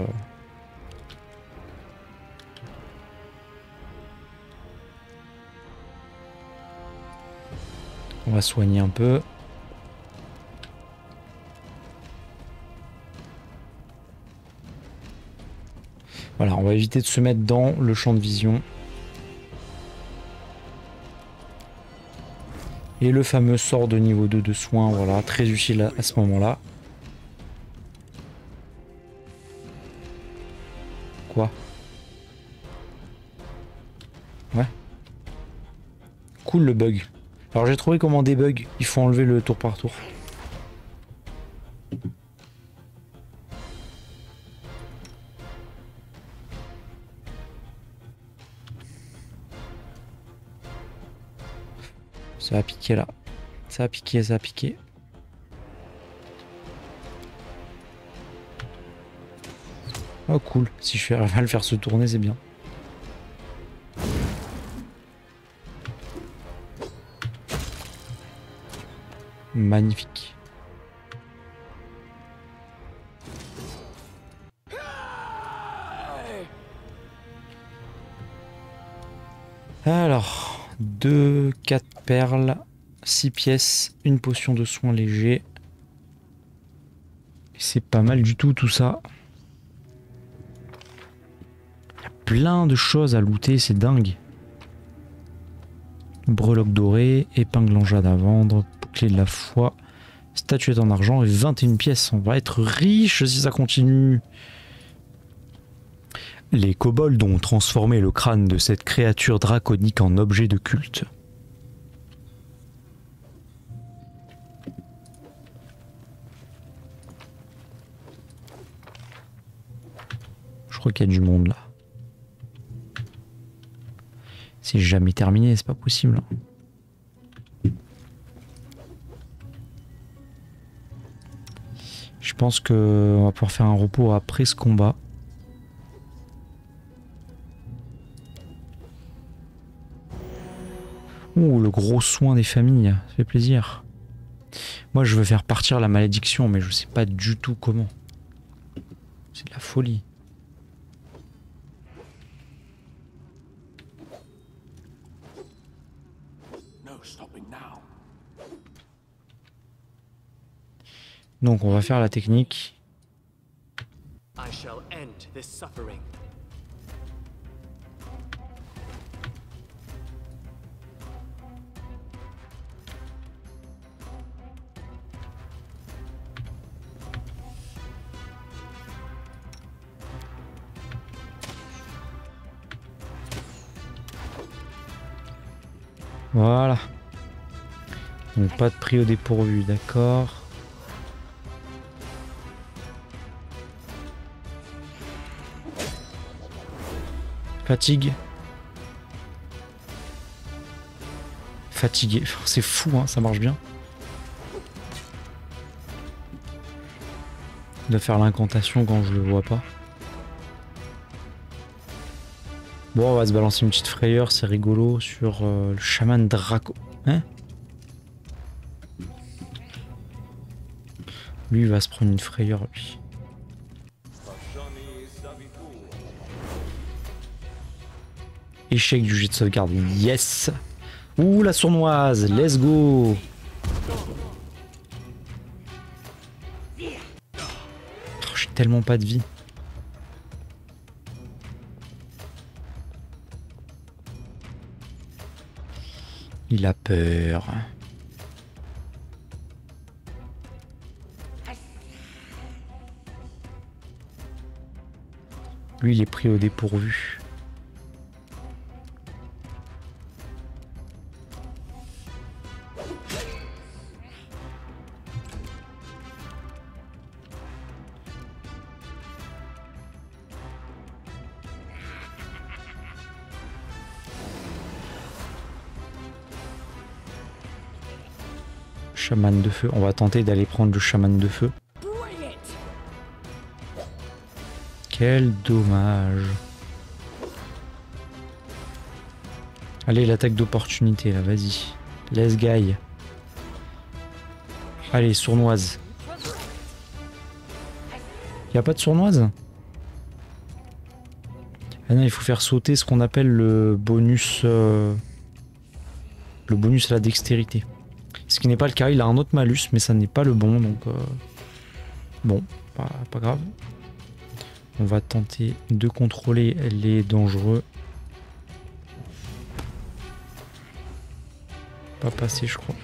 On va soigner un peu. Voilà, on va éviter de se mettre dans le champ de vision. Et le fameux sort de niveau 2 de soin, voilà, très utile à ce moment-là. Quoi? Ouais. Cool le bug. Alors j'ai trouvé comment des bugs, il faut enlever le tour par tour. Ça va piquer là. Ça va piquer, ça va piquer. Oh cool, si je arrive à le faire se tourner, c'est bien. Magnifique. Alors, 2, 4 perles, 6 pièces, une potion de soin léger. C'est pas mal du tout ça. Il y a plein de choses à looter, c'est dingue. Breloque dorée, épingle en jade à vendre, clé de la foi, statuette en argent et 21 pièces. On va être riche si ça continue. Les kobolds ont transformé le crâne de cette créature draconique en objet de culte. Je crois qu'il y a du monde là. C'est jamais terminé, c'est pas possible. Je pense qu'on va pouvoir faire un repos après ce combat. Ouh, le gros soin des familles, ça fait plaisir. Moi, je veux faire partir la malédiction, mais je sais pas du tout comment. C'est de la folie. Donc, on va faire la technique. I shall end this suffering. Voilà. Donc, pas de prix au dépourvu, d'accord. Fatigue. Fatigué. C'est fou, hein, ça marche bien. De faire l'incantation quand je le vois pas. Bon, on va se balancer une petite frayeur, c'est rigolo, sur le chaman Draco. Hein? Lui, il va se prendre une frayeur, lui. Échec du jet de sauvegarde, yes! Ouh, la sournoise, let's go! Oh, j'ai tellement pas de vie. Il a peur. Lui, il est pris au dépourvu. Chaman de feu. On va tenter d'aller prendre le chaman de feu. Quel dommage. Allez, l'attaque d'opportunité là, vas-y. Let's go. Allez, sournoise. Y a pas de sournoise? Ah non, il faut faire sauter ce qu'on appelle le bonus à la dextérité. Ce qui n'est pas le cas, il a un autre malus, mais ça n'est pas le bon, donc bon, pas grave. On va tenter de contrôler les dangereux. Pas passé, je crois.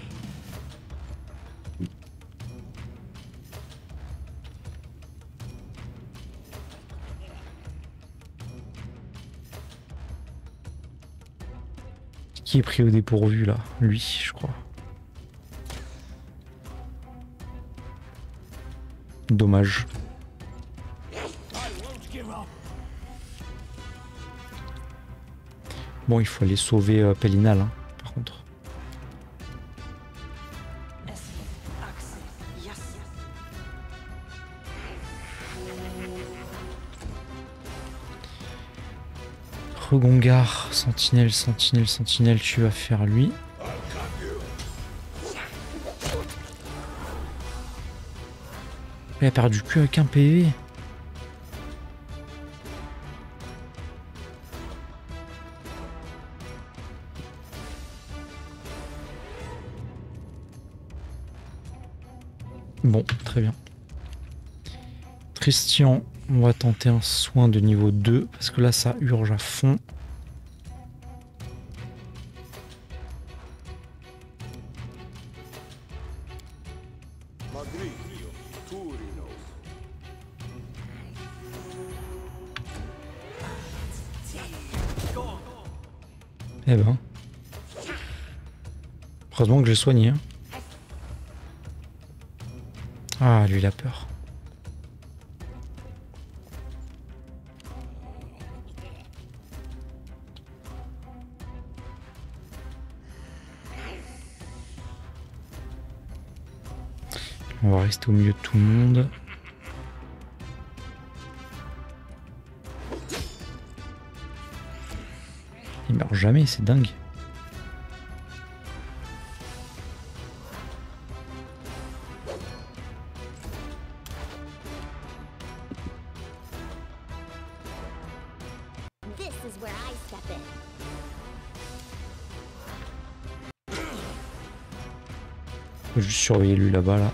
Qui est pris au dépourvu là? Lui, je crois. Dommage. Bon, il faut aller sauver Pellinal, hein, par contre. Regongar, sentinelle, sentinelle, sentinelle, tu vas faire lui. Il a perdu que avec un PV. Bon, très bien. Christian, on va tenter un soin de niveau 2 parce que là ça urge à fond. Eh ben. Heureusement que j'ai soigné. Hein. Ah, lui il a peur. On va rester au milieu de tout le monde. Il meurt jamais, c'est dingue. This is where I step in. Faut juste surveiller lui là-bas là.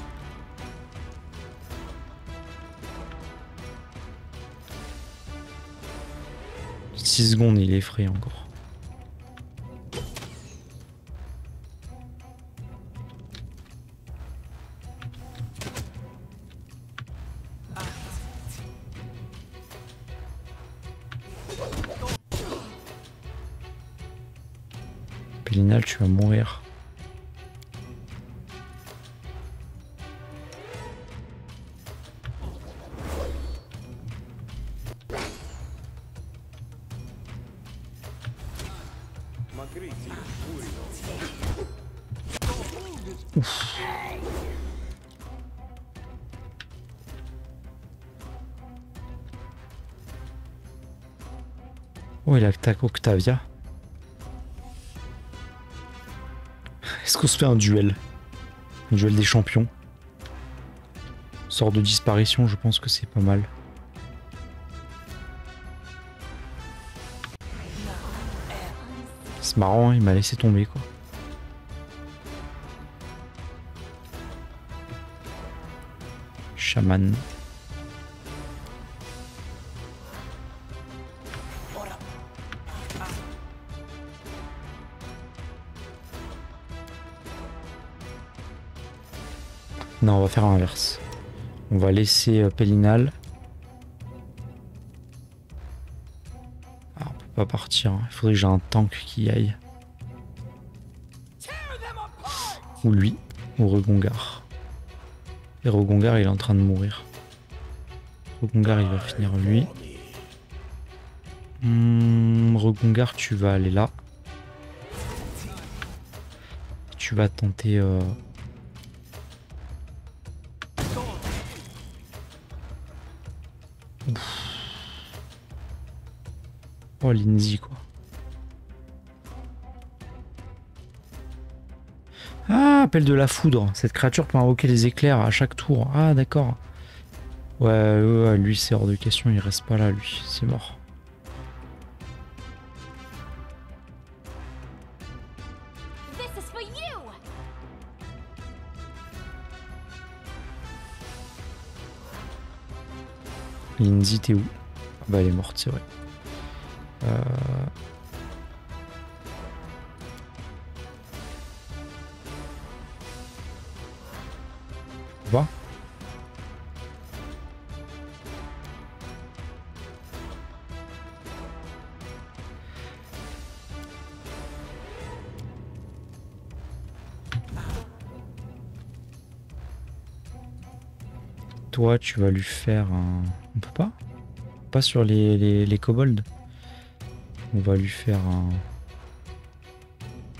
Six secondes, il est effrayé encore. Pellinal, tu vas mourir. Ouf. Oh, il attaque Octavia. Est-ce qu'on se fait un duel? Un duel des champions? Sort de disparition, je pense que c'est pas mal. C'est marrant, hein, il m'a laissé tomber quoi. Chaman. Non, on va faire l'inverse. On va laisser Pellinal. Ah, on peut pas partir. Hein. Il faudrait que j'ai un tank qui y aille. Ou lui, ou Regongar. Et Regongar, il est en train de mourir. Regongar, il va finir lui. Regongar, tu vas aller là. Tu vas tenter... Oh, Lindsay, quoi. Ah, appel de la foudre. Cette créature peut invoquer les éclairs à chaque tour. Ah, d'accord. Ouais, lui c'est hors de question, il reste pas là, lui, c'est mort. This is for you! Lindsay, t'es où? Ah bah elle est morte, c'est vrai. Va. Toi, tu vas lui faire un... On peut pas? Pas sur les kobolds. On va lui faire un...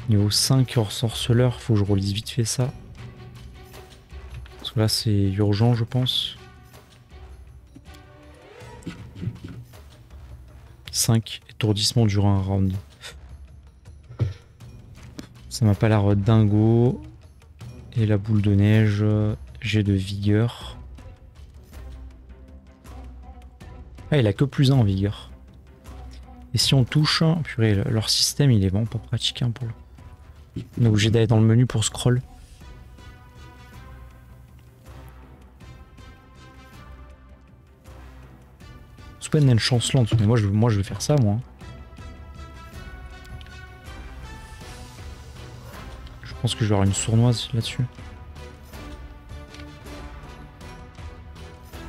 Niveau 5 hors sorceleur, faut que je relise vite fait ça. Parce que là, c'est urgent, je pense. 5 étourdissement durant un round. Ça m'a pas l'air dingo. Et la boule de neige, j'ai de vigueur. Ah, il a que plus 1 en vigueur. Et si on touche, purée, leur système il est vraiment pas pratique hein, pour le... On est obligé d'aller dans le menu pour scroll. Swen a une chance lente, mais moi je vais faire ça moi. Je pense que je vais avoir une sournoise là-dessus.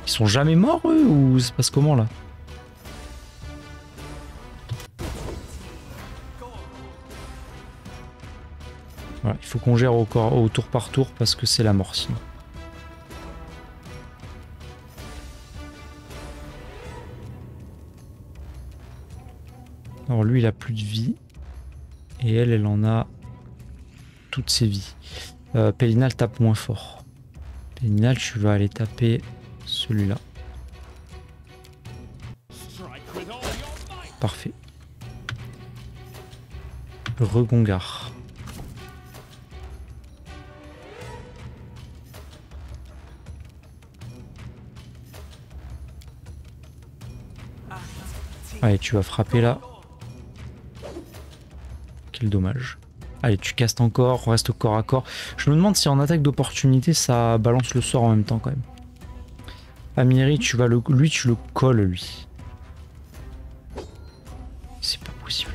Ils sont jamais morts eux ou ça se passe comment là? Voilà, il faut qu'on gère au tour par tour parce que c'est la mort sinon. Alors lui il a plus de vie et elle en a toutes ses vies. Pélinal tape moins fort. Pélinal, tu vas aller taper celui-là. Parfait. Regongar. Allez, tu vas frapper là. Quel dommage. Allez, tu castes encore, on reste corps à corps. Je me demande si en attaque d'opportunité, ça balance le sort en même temps quand même. Amiri, tu vas lui, tu le colles lui. C'est pas possible.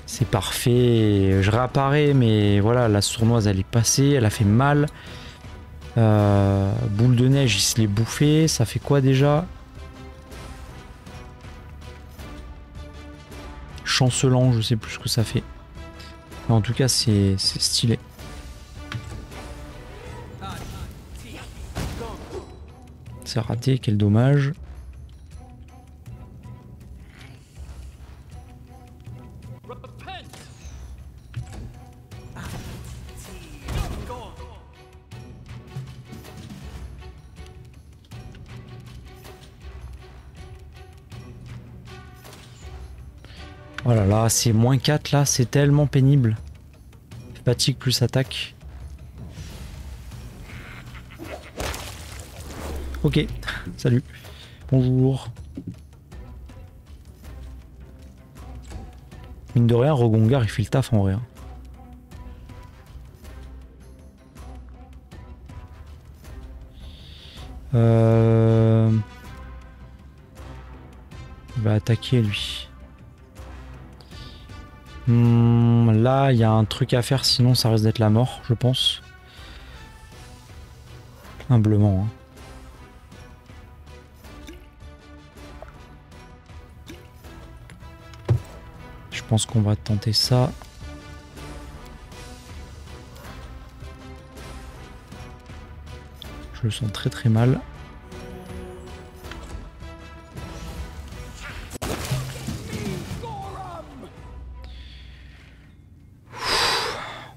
C'est parfait, je réapparais, mais voilà, la sournoise elle est passée, elle a fait mal. Boule de neige, il se l'est bouffé, ça fait quoi déjà? Chancelant, je sais plus ce que ça fait. Mais en tout cas, c'est stylé. C'est raté, quel dommage. Oh là là, c'est moins 4 là, c'est tellement pénible. Fatigue plus attaque. Ok, salut. Bonjour. Mine de rien, Regongar il fait le taf en vrai. Il va attaquer lui. Là, il y a un truc à faire, sinon ça risque d'être la mort, je pense. Humblement. Hein. Je pense qu'on va tenter ça. Je le sens très très mal.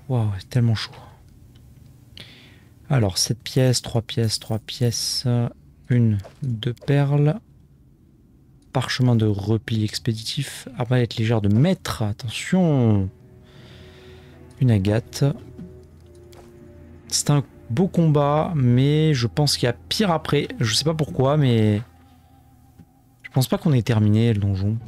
Waouh, c'est tellement chaud. Alors, 7 pièces, 3 pièces, 3 pièces. Une, 2 perles. Parchemin de repli expéditif. Arbalète légère de maître. Attention. Une agate. C'est un beau combat, mais je pense qu'il y a pire après. Je sais pas pourquoi, mais je pense pas qu'on ait terminé le donjon.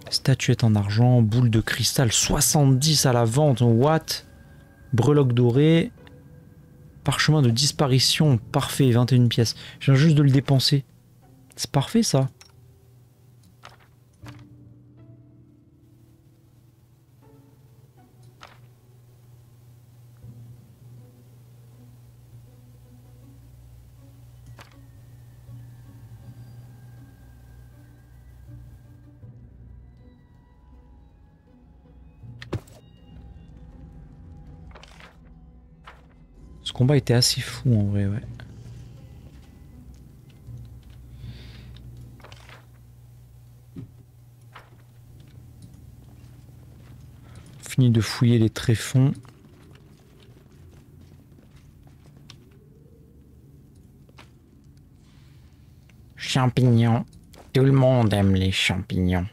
Statuette en argent, boule de cristal, 70 à la vente. What? Breloque dorée. Parchemin de disparition, parfait, 21 pièces. Je viens juste de le dépenser. C'est parfait ça. Ce combat était assez fou en vrai, ouais. Fini de fouiller les tréfonds. Champignons. Tout le monde aime les champignons.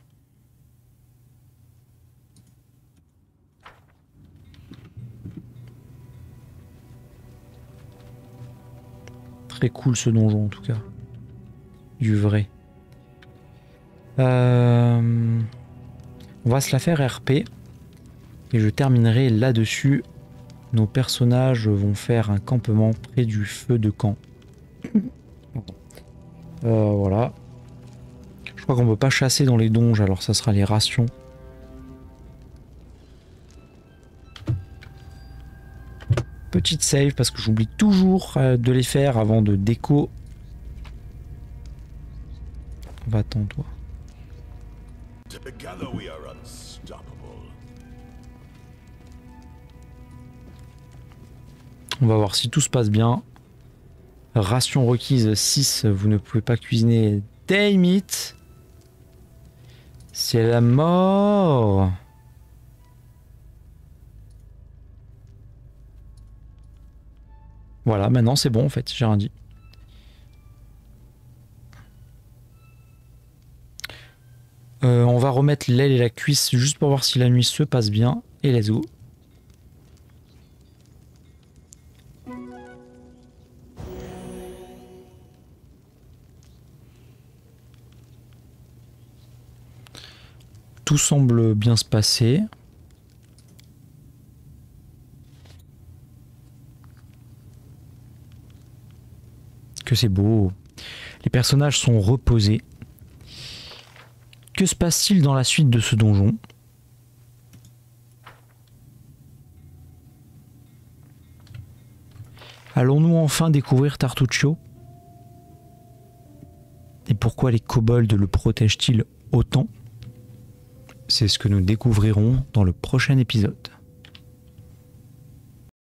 Très cool ce donjon en tout cas. Du vrai. On va se la faire RP. Et je terminerai là-dessus. Nos personnages vont faire un campement près du feu de camp. Voilà. Je crois qu'on peut pas chasser dans les donges, alors ça sera les rations. Petite save parce que j'oublie toujours de les faire avant de déco. Va-t'en toi. Together we are unstoppable. On va voir si tout se passe bien. Ration requise 6, vous ne pouvez pas cuisiner. Damn it! C'est la mort! Voilà, maintenant c'est bon en fait, j'ai rien dit. On va remettre l'aile et la cuisse juste pour voir si la nuit se passe bien. Et let's go. Tout semble bien se passer. Que c'est beau. Les personnages sont reposés. Que se passe-t-il dans la suite de ce donjon? Allons-nous enfin découvrir Tartuccio? Et pourquoi les kobolds le protègent-ils autant? C'est ce que nous découvrirons dans le prochain épisode.